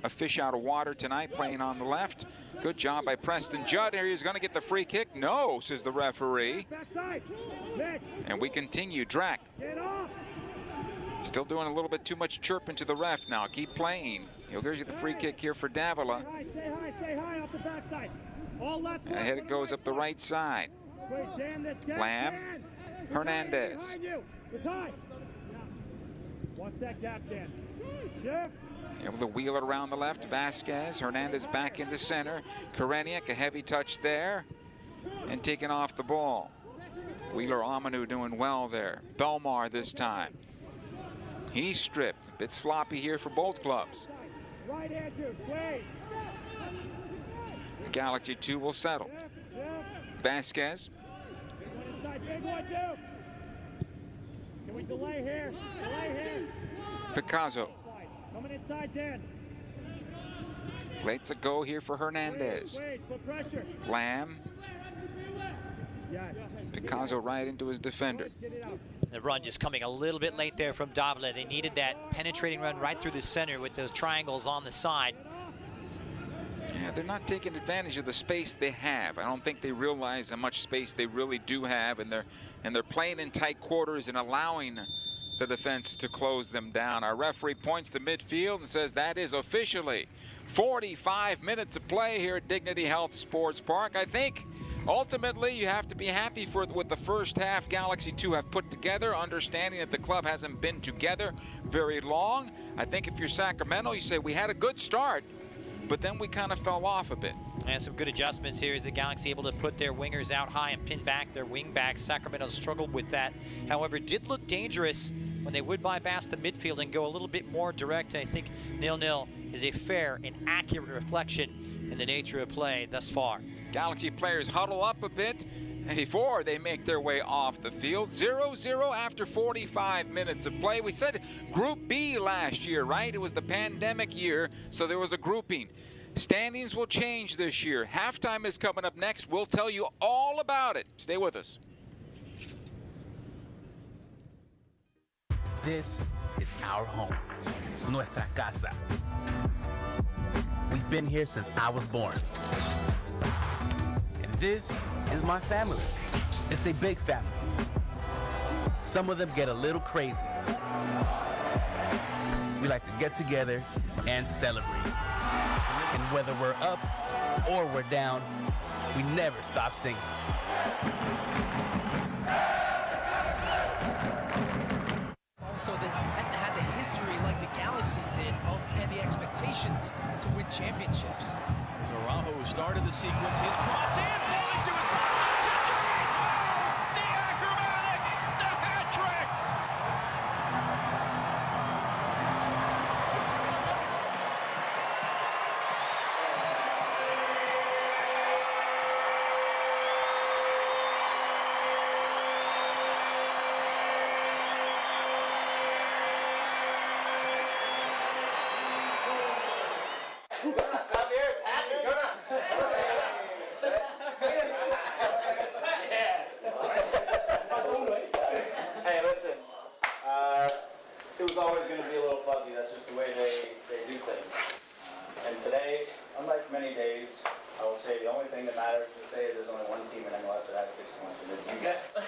a fish out of water tonight, playing on the left. Good job by Preston Judd. Here he's going to get the free kick. No, says the referee. And we continue. Drac still doing a little bit too much chirping to the ref now. Keep playing. He'll get the free kick here for Davila. Stay high off the backside. All left. And ahead it goes up the right side. Lamb, Hernandez. What's that gap, Dan? Able to wheel it around the left. Vasquez, Hernandez back into center. Koreniuk, a heavy touch there, and taking off the ball. Wheeler Amanu doing well there. Belmar this time. He's stripped. A bit sloppy here for both clubs. Right, Andrew. Wait. Galaxy 2 will settle. Vasquez. Big one, Duke. Can we delay here? Delay here. Picasso. Coming inside, Dan. Let's a go here for Hernandez. Put pressure. Lamb. Yes. Picasso right into his defender. The run just coming a little bit late there from Davila. They needed that penetrating run right through the center with those triangles on the side. Yeah, they're not taking advantage of the space they have. I don't think they realize how much space they really do have, and they're playing in tight quarters and allowing the defense to close them down. Our referee points to midfield and says that is officially 45 minutes of play here at Dignity Health Sports Park. I think ultimately you have to be happy with the first half Galaxy 2 have put together, understanding that the club hasn't been together very long. I think if you're Sacramento, you say we had a good start, but then we kind of fell off a bit. And some good adjustments here as the Galaxy able to put their wingers out high and pin back their wing backs. Sacramento struggled with that. However, did look dangerous when they would bypass the midfield and go a little bit more direct. I think 0-0 is a fair and accurate reflection in the nature of play thus far. Galaxy players huddle up a bit before they make their way off the field. 0-0 after 45 minutes of play. We said Group B last year, right? It was the pandemic year, so there was a grouping. Standings will change this year. Halftime is coming up next. We'll tell you all about it. Stay with us. This is our home, nuestra casa. We've been here since I was born. And this is my family. It's a big family. Some of them get a little crazy. We like to get together and celebrate. And whether we're up or we're down, we never stop singing. Also, they hadn't had the history like the Galaxy did and the expectations to win championships. As Araujo started the sequence, his cross in, falling to his right, Chicharito! The Acrobatics, the hat trick! Javier's happy. Go down. Hey, listen. It was always going to be a little fuzzy. That's just the way they do things. And today, unlike many days, I will say the only thing that matters to say is there's only one team in MLS that has 6 points, and it's you guys. A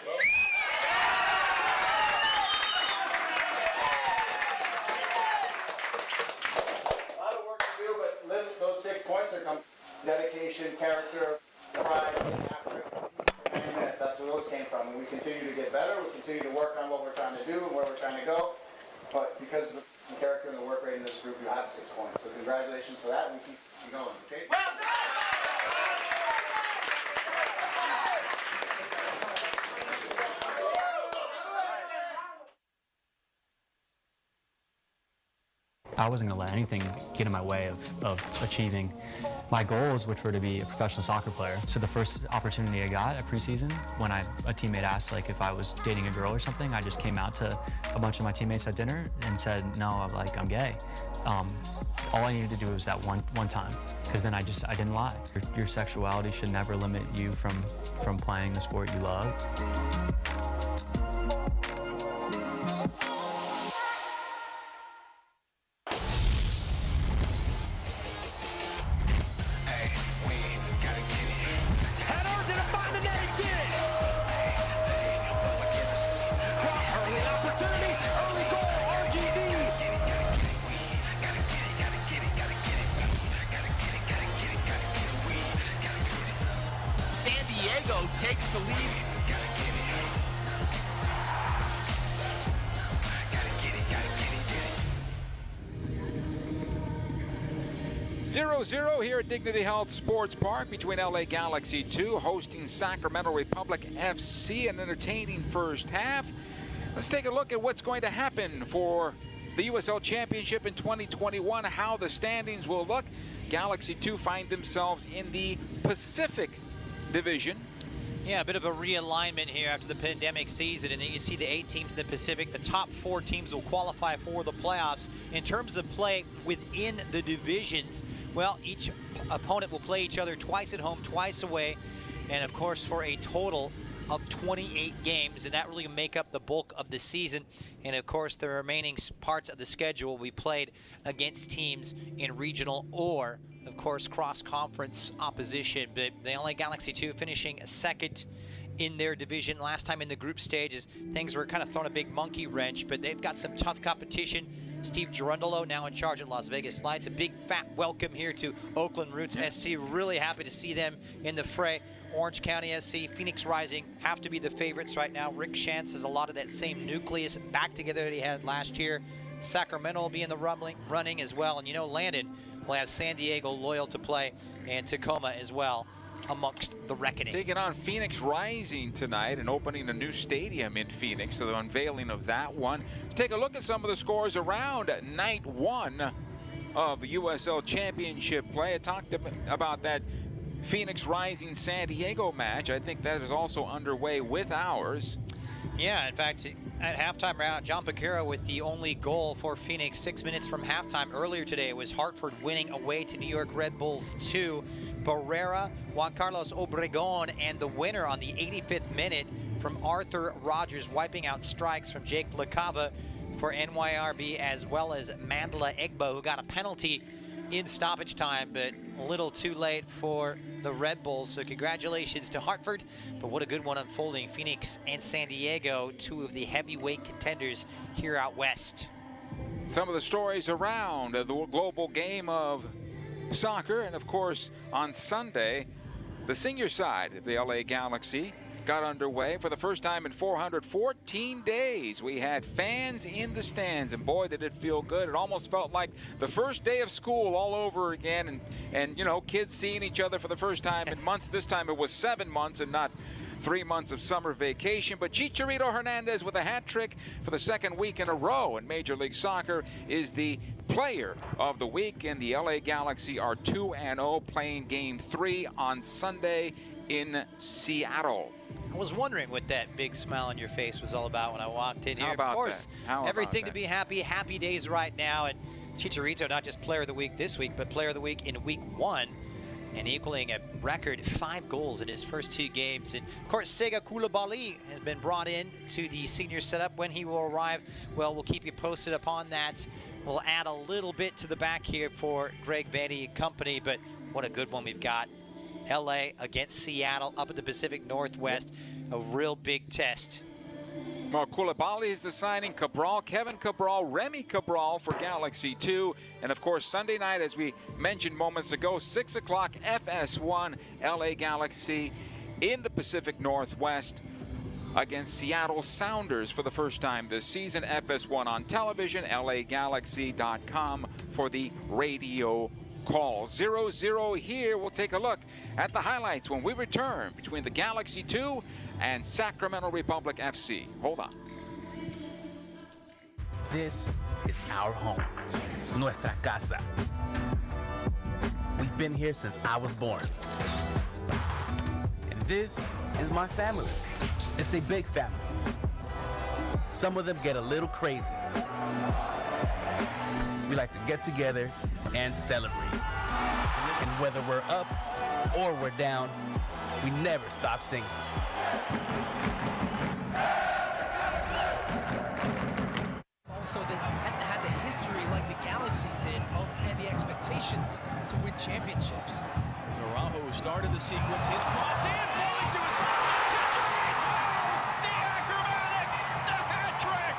lot of work to do, but those 6 points are come dedication, character, pride, getting after it. 90 minutes, that's where those came from. And we continue to get better, we continue to work on what we're trying to do and where we're trying to go. But because of the character and the work rate in this group, you have 6 points. So congratulations for that, and we keep going, okay? I wasn't going to let anything get in my way of achieving my goals, which were to be a professional soccer player. So the first opportunity I got at preseason, when a teammate asked like if I was dating a girl or something, I just came out to a bunch of my teammates at dinner and said, no, I'm gay. All I needed to do was that one time, because then I didn't lie. Your sexuality should never limit you from playing the sport you love. San Diego takes the lead. 0-0 here at Dignity Health Sports Park between LA Galaxy 2 hosting Sacramento Republic FC. An entertaining first half. Let's take a look at what's going to happen for the USL Championship in 2021, how the standings will look. Galaxy 2 find themselves in the Pacific Division. Yeah, a bit of a realignment here after the pandemic season, and then you see the 8 teams in the Pacific. The top 4 teams will qualify for the playoffs. In terms of play within the divisions, well, each opponent will play each other twice at home, twice away, and of course for a total of 28 games, and that really make up the bulk of the season. And of course the remaining parts of the schedule will be played against teams in regional or of course, cross-conference opposition, but the LA Galaxy 2 finishing second in their division. Last time in the group stages, things were kind of thrown a big monkey wrench, but they've got some tough competition. Steve Gerundolo now in charge at Las Vegas Lights. A big fat welcome here to Oakland Roots SC. Really happy to see them in the fray. Orange County SC, Phoenix Rising have to be the favorites right now. Rick Shantz has a lot of that same nucleus back together that he had last year. Sacramento will be in the running as well. And you know, Landon will have San Diego loyal to play and Tacoma as well amongst the reckoning. Taking on Phoenix Rising tonight and opening a new stadium in Phoenix, so the unveiling of that one. Let's take a look at some of the scores around night one of USL Championship play. I talked about that Phoenix Rising San Diego match. I think that is also underway with ours. Yeah, in fact, at halftime round, John Pacquiao with the only goal for Phoenix 6 minutes from halftime. Earlier today, it was Hartford winning away to New York Red Bulls 2. Barrera, Juan Carlos Obregon, and the winner on the 85th minute from Arthur Rogers, wiping out strikes from Jake LaCava for NYRB, as well as Mandela Egbo, who got a penalty in stoppage time, but a little too late for the Red Bulls. So congratulations to Hartford, but what a good one unfolding. Phoenix and San Diego, two of the heavyweight contenders here out west. Some of the stories around the global game of soccer, and of course on Sunday, the senior side of the LA Galaxy got underway for the first time in 414 days. We had fans in the stands, and boy, did it feel good. It almost felt like the first day of school all over again, and you know, kids seeing each other for the first time in months. This time it was 7 months and not 3 months of summer vacation. But Chicharito Hernandez with a hat trick for the second week in a row in Major League Soccer is the player of the week, and the LA Galaxy are 2-0, playing game 3 on Sunday in Seattle. I was wondering what that big smile on your face was all about when I walked in here. How about of course, that? Everything to be happy days right now. And Chicharito, not just player of the week this week, but player of the week in week 1, and equaling a record 5 goals in his first 2 games. And of course, Sega Koulibaly has been brought in to the senior setup. When he will arrive, well, we'll keep you posted upon that. We'll add a little bit to the back here for Greg Vandy and company, but what a good one we've got. LA against Seattle up in the Pacific Northwest, a real big test. Well, Koulibaly is the signing. Cabral, Kevin Cabral, Remy Cabral for Galaxy 2. And of course, Sunday night, as we mentioned moments ago, 6 o'clock, FS1, LA Galaxy in the Pacific Northwest against Seattle Sounders for the first time this season. FS1 on television, LAGalaxy.com for the radio call. 0-0 here. We'll take a look at the highlights when we return between the Galaxy 2 and Sacramento Republic FC. Hold on. This is our home, nuestra casa. We've been here since I was born. And this is my family. It's a big family. Some of them get a little crazy. We like to get together and celebrate. And whether we're up or we're down, we never stop singing. Also, they hadn't had the history like the Galaxy did and the expectations to win championships. Araujo started the sequence. His cross in, falling to his right. Chicharito! The Acrobatics! The hat trick!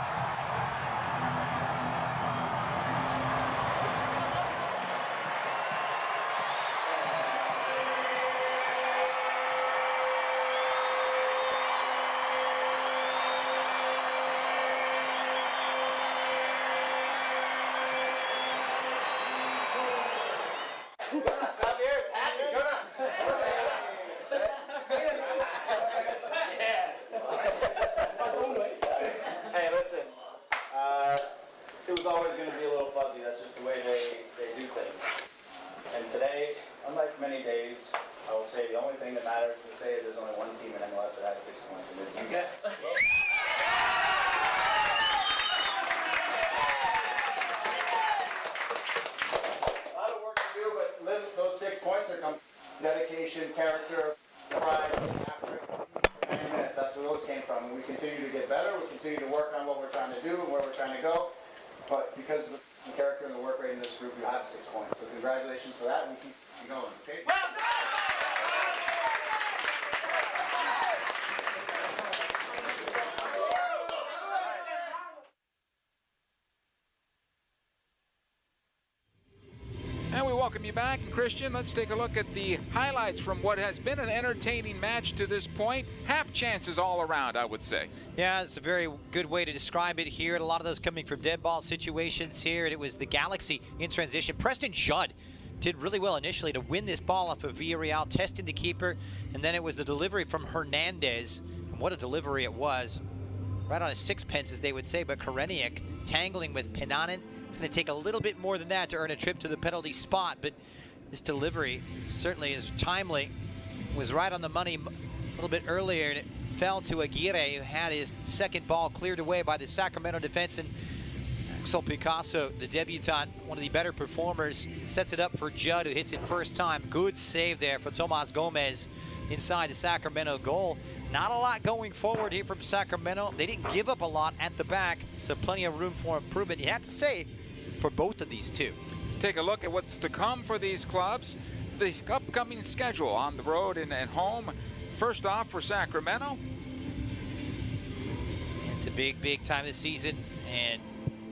Hey, listen, it was always going to be a little fuzzy. That's just the way they do things. And today, unlike many days, I will say the only thing that matters to say is there's only one team in MLS that has 6 points, and it's you guys. A lot of work to do, but those 6 points are coming. Dedication, character, pride, getting after it. And that's where those came from. We continue to get better. We continue to work on what we're trying to do and where we're trying to go. But because the character and the work rate in this group, you have 6 points. So congratulations for that, and we keep going, okay? And we welcome you back. Christian, let's take a look at the highlights from what has been an entertaining match to this point. Half chances all around, I would say. Yeah, it's a very good way to describe it here. And a lot of those coming from dead ball situations here. And it was the Galaxy in transition. Preston Judd did really well initially to win this ball off of Villarreal, testing the keeper. And then it was the delivery from Hernandez. And what a delivery it was. Right on a sixpence, as they would say, but Koreniuk tangling with Penanen. It's going to take a little bit more than that to earn a trip to the penalty spot, but this delivery certainly is timely. Was right on the money a little bit earlier, and it fell to Aguirre, who had his second ball cleared away by the Sacramento defense. And Axel Picasso, the debutant, one of the better performers, sets it up for Judd, who hits it first time. Good save there for Tomas Gomez inside the Sacramento goal. Not a lot going forward here from Sacramento. They didn't give up a lot at the back, so plenty of room for improvement, you have to say, for both of these two. Let's take a look at what's to come for these clubs. The upcoming schedule on the road and at home. First off for Sacramento. It's a big time this season, and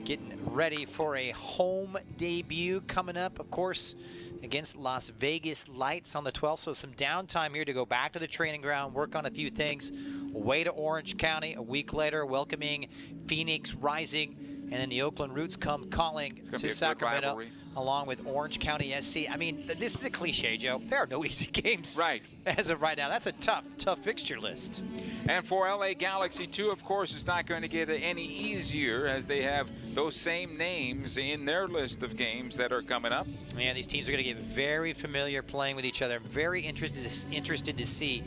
getting ready for a home debut coming up, of course, against Las Vegas Lights on the 12th. So some downtime here to go back to the training ground, work on a few things. Away to Orange County a week later, welcoming Phoenix Rising. And then the Oakland Roots come calling to Sacramento, along with Orange County SC. I mean, this is a cliche, Joe. There are no easy games right as of right now. That's a tough fixture list. And for LA Galaxy 2, of course, it's not going to get any easier, as they have those same names in their list of games that are coming up. Man, these teams are going to get very familiar playing with each other. I'm very interested to see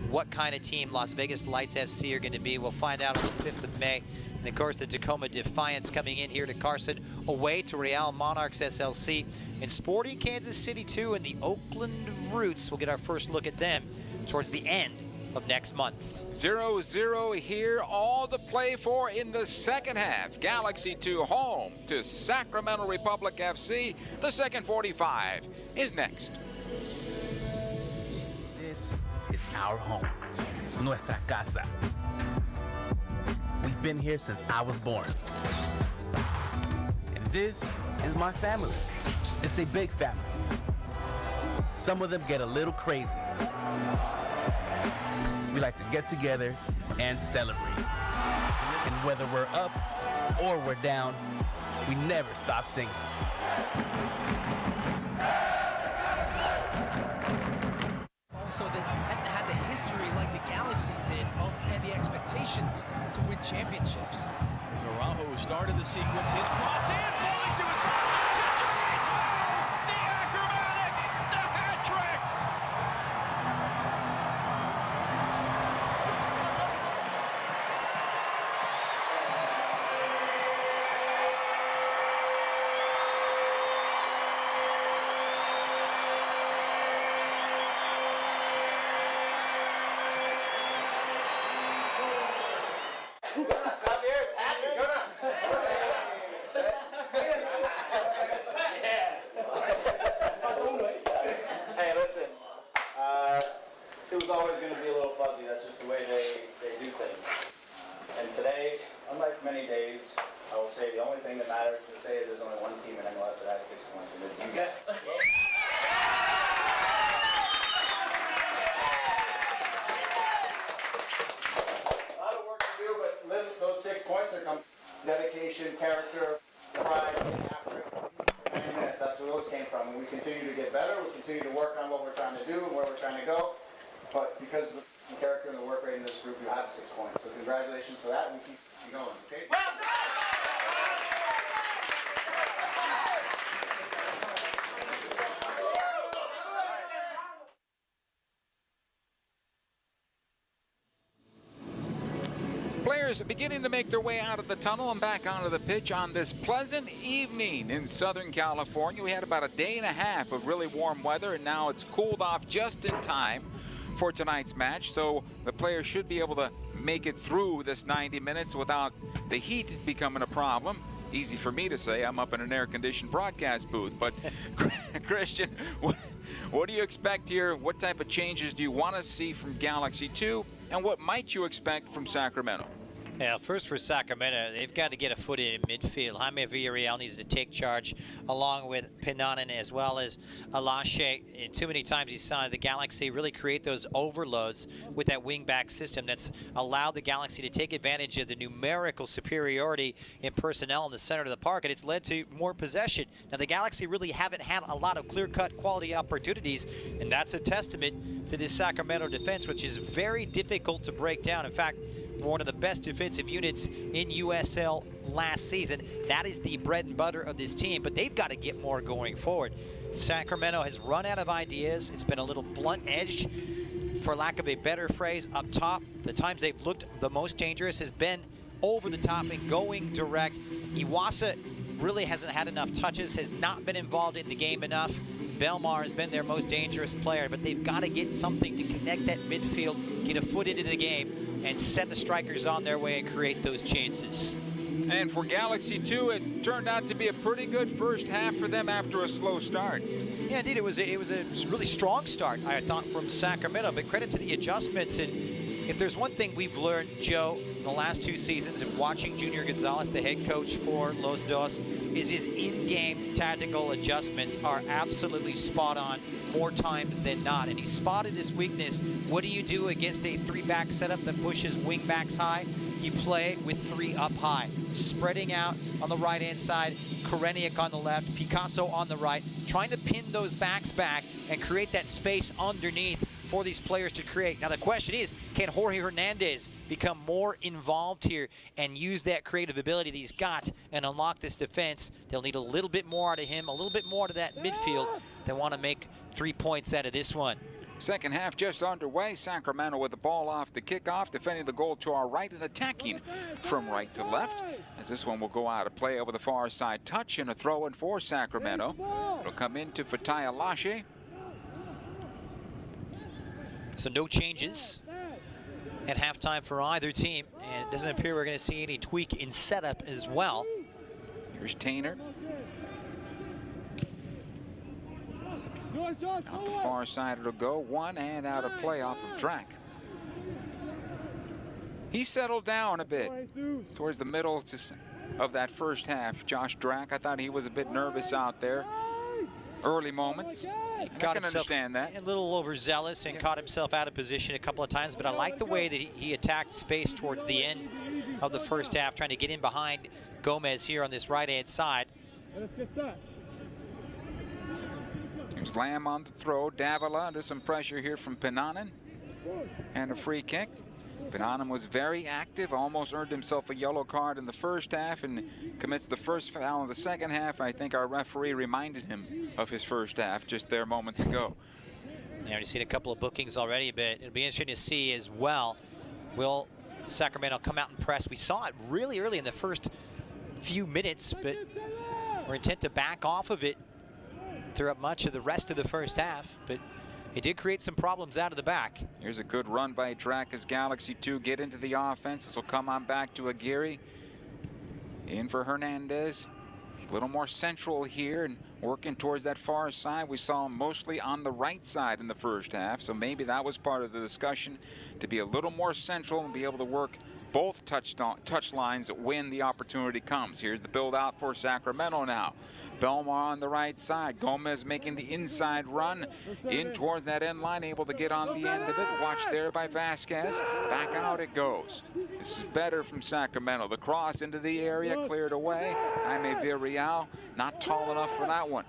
what kind of team Las Vegas Lights FC are going to be. We'll find out on the 5th of May. And of course, the Tacoma Defiance coming in here to Carson, away to Real Monarchs SLC, and Sporting Kansas City 2, and the Oakland Roots. We'll get our first look at them towards the end of next month. 0-0 here, all to play for in the second half. Galaxy 2 home to Sacramento Republic FC. The second 45 is next. This is our home, nuestra casa. We've been here since I was born. And this is my family. It's a big family. Some of them get a little crazy. We like to get together and celebrate. And whether we're up or we're down, we never stop singing. Also, they hadn't had the history like the Galaxy did and the expectations to win championships. As Araujo started the sequence, his cross in, falling to his right. Chicharito! The Acrobatics, the hat trick! Hey, listen, it was always going to be a little fuzzy. That's just the way they do things. And today, unlike many days, I will say the only thing that matters to say is there's only one team in MLS that has 6 points, and it's you guys. A lot of work to do, but those 6 points are coming. Dedication, character, pride, getting after it. 90 minutes, that's where those came from. And we continue to get better, we continue to work on what we're trying to do and where we're trying to go. But because of the character and the work rate in this group, you have 6 points. So congratulations for that, and we keep going, okay? Well done! Players beginning to make their way out of the tunnel and back onto the pitch on this pleasant evening in Southern California. We had about a day and a half of really warm weather, and now it's cooled off just in time for tonight's match. So the players should be able to make it through this 90 minutes without the heat becoming a problem. Easy for me to say. I'm up in an air-conditioned broadcast booth. But Christian, what do you expect here? What type of changes do you want to see from Galaxy 2? And what might you expect from Sacramento? Yeah, first for Sacramento, they've got to get a foot in midfield. Jaime Villarreal needs to take charge along with Pinanen as well as Alache. And too many times you saw the Galaxy really create those overloads with that wing-back system that's allowed the Galaxy to take advantage of the numerical superiority in personnel in the center of the park, and it's led to more possession. Now, the Galaxy really haven't had a lot of clear-cut quality opportunities, and that's a testament to this Sacramento defense, which is very difficult to break down. In fact, one of the best defensive units in USL last season. That is the bread and butter of this team, but they've got to get more going forward. Sacramento has run out of ideas. It's been a little blunt-edged, for lack of a better phrase, up top. The times they've looked the most dangerous has been over the top and going direct. Iwasa really hasn't had enough touches, has not been involved in the game enough. Belmar has been their most dangerous player, but they've got to get something to connect that midfield, get a foot into the game, and set the strikers on their way and create those chances. And for Galaxy 2, it turned out to be a pretty good first half for them after a slow start. Yeah, indeed, it was a really strong start, I thought, from Sacramento, but credit to the adjustments. And if there's one thing we've learned, Joe, in the last 2 seasons of watching Junior Gonzalez, the head coach for Los Dos, is his in-game tactical adjustments are absolutely spot on more times than not. And he spotted his weakness. What do you do against a 3-back setup that pushes wing-backs high? You play with 3 up high, spreading out on the right-hand side, Koreniuk on the left, Picasso on the right, trying to pin those backs back and create that space underneath for these players to create. Now the question is, can Jorge Hernandez become more involved here and use that creative ability that he's got and unlock this defense? They'll need a little bit more out of him, a little bit more to that midfield. They want to make 3 points out of this one. Second half just underway. Sacramento with the ball off the kickoff, defending the goal to our right and attacking from right to left. As this one will go out of play over the far side touch and a throw in for Sacramento. It'll come into Fatai Alache. So no changes at halftime for either team, and it doesn't appear we're going to see any tweak in setup as well. Here's Tainer. Out the far side it'll go. One and out of play off of Drac. He settled down a bit towards the middle of that first half. Josh Drac, I thought he was a bit nervous out there. Early moments. I can understand that. A little overzealous and caught himself out of position a couple of times, but I like the way that he attacked space towards the end of the first half, trying to get in behind Gomez here on this right-hand side. Here's Lamb on the throw. Davila under some pressure here from Pinanen. And a free kick. Pinanen was very active, almost earned himself a yellow card in the first half and commits the first foul in the second half. I think our referee reminded him of his first half just there moments ago. I've already seen a couple of bookings already, but it'll be interesting to see as well. Will Sacramento come out and press? We saw it really early in the first few minutes, but we're intent to back off of it throughout much of the rest of the first half, but it did create some problems out of the back. Here's a good run by Drac as Galaxy 2 get into the offense. This will come on back to Aguirre. In for Hernandez. A little more central here and working towards that far side. We saw him mostly on the right side in the first half, so maybe that was part of the discussion, to be a little more central and be able to work both touch lines when the opportunity comes. Here's the build out for Sacramento now. Belmar on the right side. Gomez making the inside run in towards that end line, able to get on the end of it. Watch there by Vasquez. Back out it goes. This is better from Sacramento. The cross into the area, cleared away. Jaime Villarreal not tall enough for that one.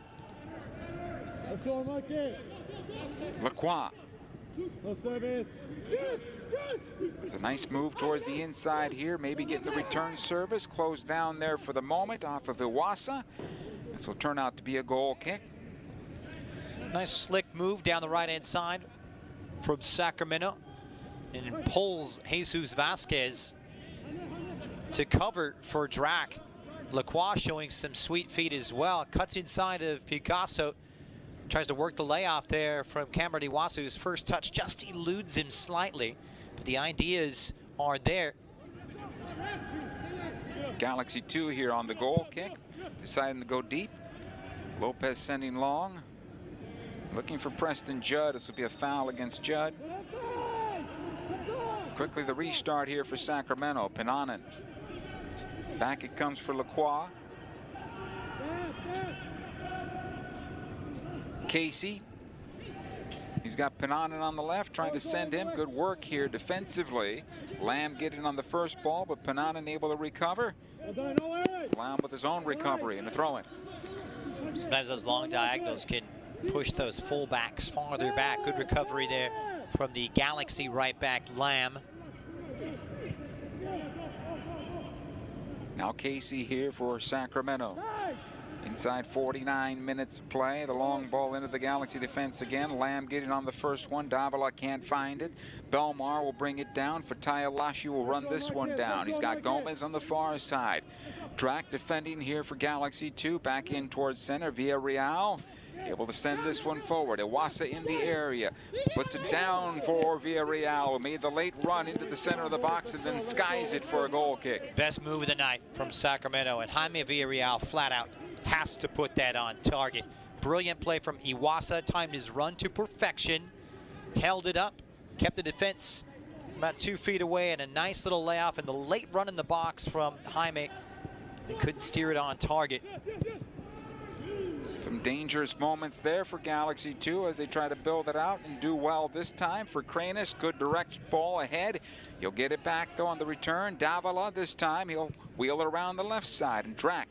Lacroix. It's a nice move towards the inside here, maybe getting the return service. Closed down there for the moment off of Iwasa. This will turn out to be a goal kick. Nice slick move down the right-hand side from Sacramento, and pulls Jesus Vasquez to cover for Drac. Lacroix showing some sweet feet as well. Cuts inside of Picasso. Tries to work the layoff there from Cameron Iwasa, whose first touch just eludes him slightly. But the ideas are there. Galaxy 2 here on the goal kick. Deciding to go deep. Lopez sending long. Looking for Preston Judd. This will be a foul against Judd. Quickly the restart here for Sacramento. Pananen. Back it comes for Lacroix. Casey. He's got Pananen on the left, trying to send him. Good work here defensively. Lamb getting on the first ball, but Pananen able to recover. Lamb with his own recovery and a throw-in. Sometimes those long diagonals can push those fullbacks farther back. Good recovery there from the Galaxy right back, Lamb. Now Casey here for Sacramento. Inside 49 minutes of play. The long ball into the Galaxy defense again. Lamb getting on the first one. Davila can't find it. Belmar will bring it down. Fatayalashi will run this one down. He's got Gomez on the far side. Drac defending here for Galaxy 2. Back in towards center. Villarreal able to send this one forward. Iwasa in the area. Puts it down for Villarreal. Made the late run into the center of the box and then skies it for a goal kick. Best move of the night from Sacramento. And Jaime Villarreal flat out has to put that on target. Brilliant play from Iwasa. Timed his run to perfection. Held it up. Kept the defense about 2 feet away, and a nice little layoff. And the late run in the box from Jaime. They couldn't steer it on target. Some dangerous moments there for Galaxy 2 as they try to build it out and do well this time for Kranis. Good direct ball ahead. He'll get it back though on the return. Davila this time. He'll wheel it around the left side. And Drac.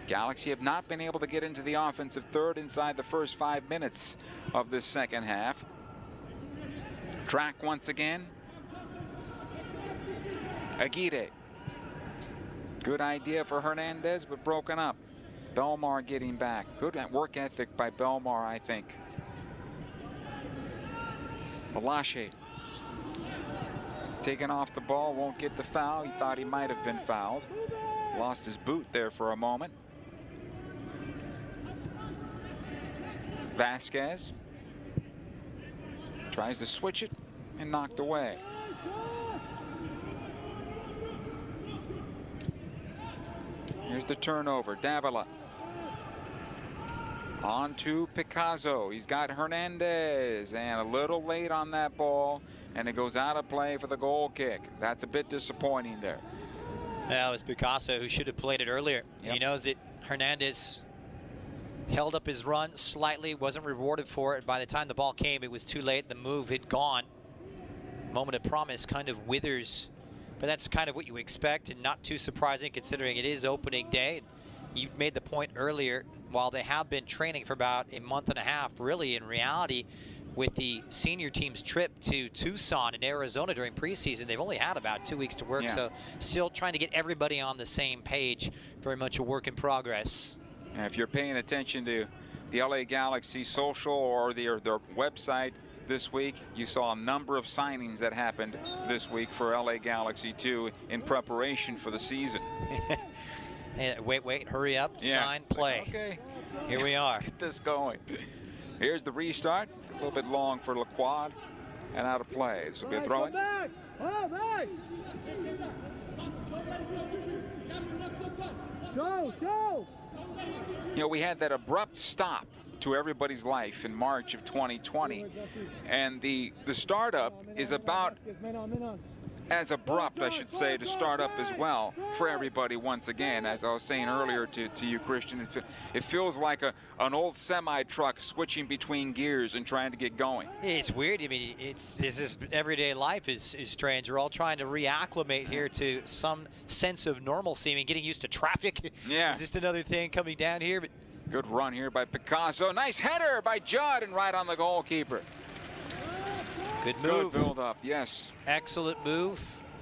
Galaxy have not been able to get into the offensive third inside the first 5 minutes of this second half. Drac once again. Aguirre. Good idea for Hernandez, but broken up. Belmar getting back. Good work ethic by Belmar, I think. Alache taken off the ball, won't get the foul. He thought he might have been fouled. Lost his boot there for a moment. Vasquez tries to switch it and knocked away. Here's the turnover. Davila. On to Picasso. He's got Hernandez, and a little late on that ball, and it goes out of play for the goal kick. That's a bit disappointing there. That was Picasso who should have played it earlier. Yep. He knows that Hernandez held up his run slightly, wasn't rewarded for it. By the time the ball came, it was too late. The move had gone. Moment of promise kind of withers, but that's kind of what you expect, and not too surprising considering it is opening day. You made the point earlier, while they have been training for about a month and a half, really in reality, with the senior team's trip to Tucson in Arizona during preseason, they've only had about 2 weeks to work, so still trying to get everybody on the same page. Very much a work in progress. And if you're paying attention to the LA Galaxy social or their website this week, you saw a number of signings that happened this week for LA Galaxy 2 in preparation for the season. Hey, wait, hurry up, sign, play. Like, okay, here we are. Let's get this going. Here's the restart. A little bit long for Lacroix and out of play. This will be a throw-in. Go! You know, we had that abrupt stop to everybody's life in March of 2020, and the startup is about as abrupt, I should say, to start up as well for everybody once again. As I was saying earlier to you, Christian, it feels like an old semi-truck switching between gears and trying to get going. It's weird. I mean, it's just everyday life is strange. We're all trying to reacclimate here to some sense of normalcy. I mean, getting used to traffic is just another thing coming down here. But good run here by Picasso. Nice header by Judd and right on the goalkeeper. Good move. Good build up, yes. Excellent move.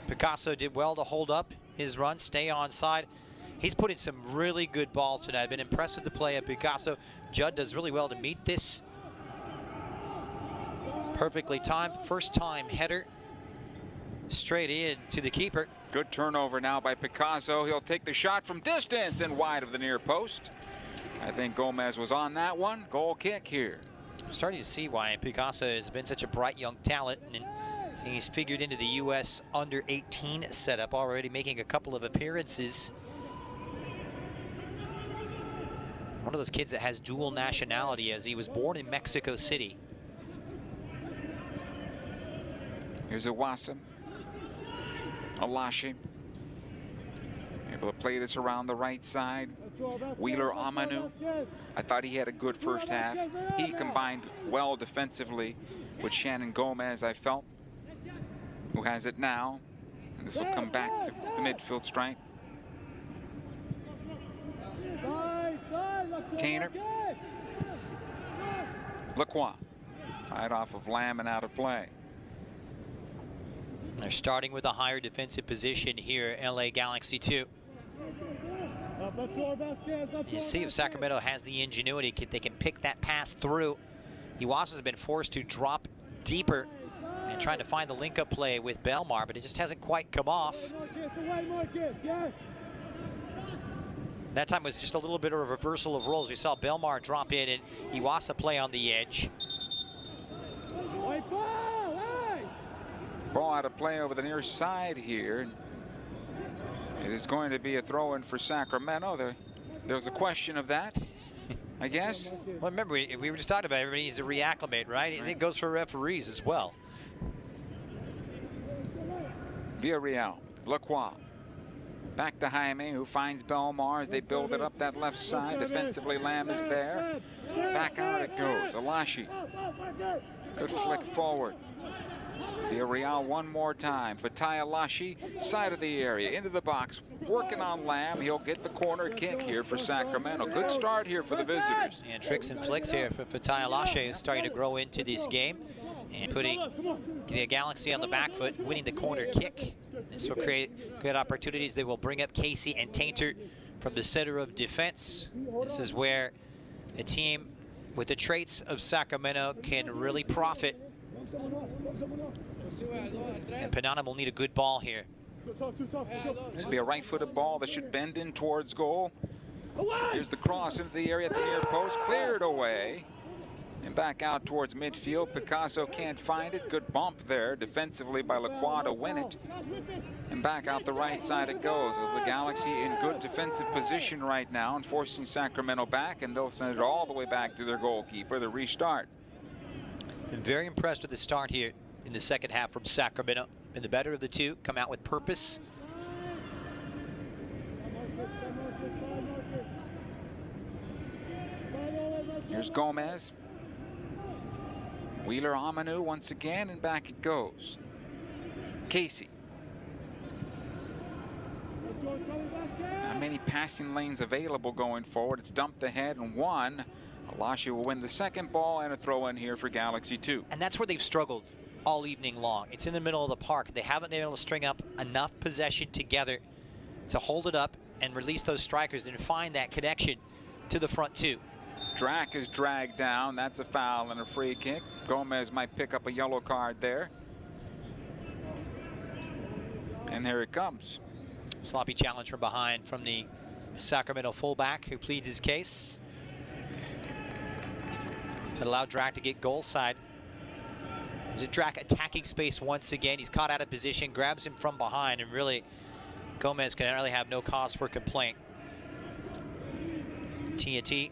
Picasso did well to hold up his run, stay on side. He's put in some really good balls tonight. I've been impressed with the play of Picasso. Judd does really well to meet this. Perfectly timed. First time header. Straight in to the keeper. Good turnover now by Picasso. He'll take the shot from distance and wide of the near post. I think Gomez was on that one. Goal kick here. I'm starting to see why Picasso has been such a bright young talent, and He's figured into the U.S. under-18 setup, already making a couple of appearances. One of those kids that has dual nationality, as he was born in Mexico City. Here's Iwasa. Alashi. Able to play this around the right side. Wheeler Amanu. I thought he had a good first half. He combined well defensively with Shannon Gomez, I felt, who has it now. And this will come back to the midfield stripe. Tainer. Lacroix. Right off of Lamb and out of play. They're starting with a higher defensive position here, LA Galaxy 2. You see if Sacramento has the ingenuity, they can pick that pass through. Iwasa's been forced to drop deeper and trying to find the link-up play with Belmar, but it just hasn't quite come off. That time was just a little bit of a reversal of roles. We saw Belmar drop in and Iwasa play on the edge. Ball out of play over the near side here. It is going to be a throw-in for Sacramento. There was a question of that, I guess. Well, remember, we were just talking about everybody needs to reacclimate, right? And it goes for referees as well. Villarreal, Lacroix. Back to Jaime, who finds Belmar as they build it up that left side. Defensively, Lamb is there. Back out it goes. Alashi. Good flick forward. Villarreal one more time. Fatai Alashi, side of the area, into the box, working on Lamb. He'll get the corner kick here for Sacramento. Good start here for the visitors. And tricks and flicks here for Fatai Alashi, who's starting to grow into this game and putting the Galaxy on the back foot, winning the corner kick. This will create good opportunities. They will bring up Casey and Tainter from the center of defense. This is where a team with the traits of Sacramento can really profit. And Panana will need a good ball here. This will be a right-footed ball that should bend in towards goal. Here's the cross into the area at the near post, cleared away. And back out towards midfield. Picasso can't find it. Good bump there defensively by Lacroix to win it. And back out the right side it goes. The Galaxy in good defensive position right now and forcing Sacramento back, and they'll send it all the way back to their goalkeeper. The restart. I'm very impressed with the start here in the second half from Sacramento. And the better of the two, come out with purpose. Here's Gomez. Wheeler Amanu once again, and back it goes. Casey. Not many passing lanes available going forward. It's dumped ahead and one. Alashi will win the second ball and a throw in here for Galaxy 2. And that's where they've struggled all evening long. It's in the middle of the park. They haven't been able to string up enough possession together to hold it up and release those strikers and find that connection to the front two. Drac is dragged down. That's a foul and a free kick. Gomez might pick up a yellow card there. And here it comes. Sloppy challenge from behind from the Sacramento fullback who pleads his case. That allowed Drac to get goal side. There's a Drac attacking space once again. He's caught out of position, grabs him from behind, and really Gomez can really have no cause for complaint. TNT.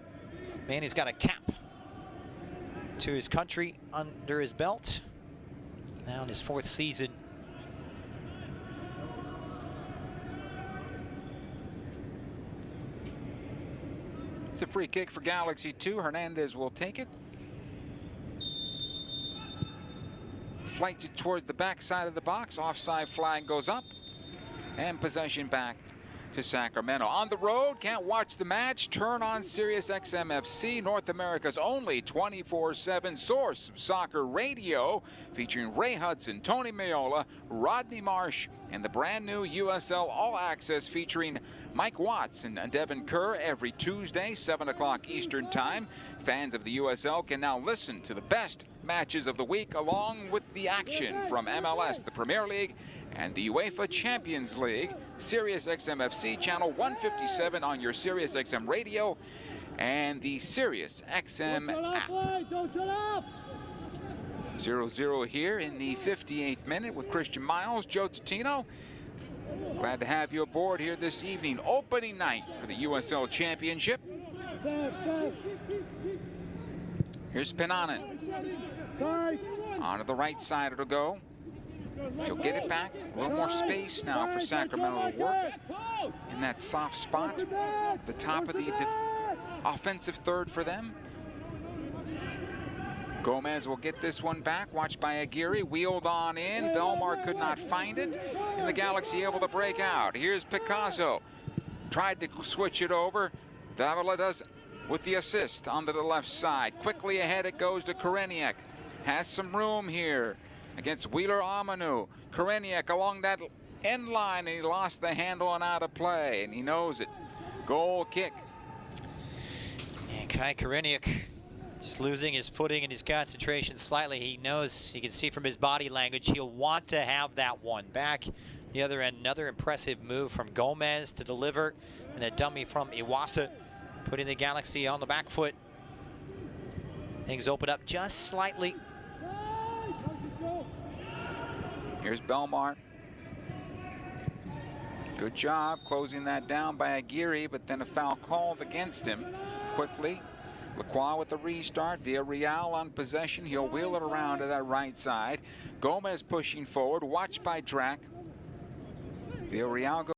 Man, he's got a cap to his country under his belt. Now in his fourth season. It's a free kick for Galaxy 2. Hernandez will take it. Flights it towards the back side of the box. Offside flag goes up. And possession back to Sacramento. On the road, can't watch the match? Turn on Sirius XM FC, North America's only 24/7 source of soccer radio, featuring Ray Hudson, Tony Mayola, Rodney Marsh, and the brand new USL All Access featuring Mike Watts and Devin Kerr every Tuesday, 7 o'clock Eastern Time. Fans of the USL can now listen to the best matches of the week along with the action from MLS, the Premier League, and the UEFA Champions League. Sirius XM FC channel 157 on your Sirius XM radio and the Sirius XM app. 0-0 here in the 58th minute with Christian Miles. Joe Totino, glad to have you aboard here this evening. Opening night for the USL Championship. Here's Pinanen. Onto the right side it'll go. He'll get it back. A little more space now for Sacramento to work in that soft spot, the top of the offensive third for them. Gomez will get this one back, watched by Aguirre, wheeled on in. Belmar could not find it, and the Galaxy able to break out. Here's Picasso, tried to switch it over. Davila does with the assist onto the left side. Quickly ahead it goes to Koreniak. Has some room here against Wheeler Amanu. Koreniak along that end line, and he lost the handle and out of play, and he knows it. Goal kick. And Kai Koreniak just losing his footing and his concentration slightly. He knows, you can see from his body language, he'll want to have that one back. The other end, another impressive move from Gomez to deliver, and a dummy from Iwasa, putting the Galaxy on the back foot. Things open up just slightly. Here's Belmar. Good job closing that down by Aguirre, but then a foul called against him quickly. Lacroix with the restart. Villarreal on possession. He'll wheel it around to that right side. Gomez pushing forward, watched by Drac. Villarreal goes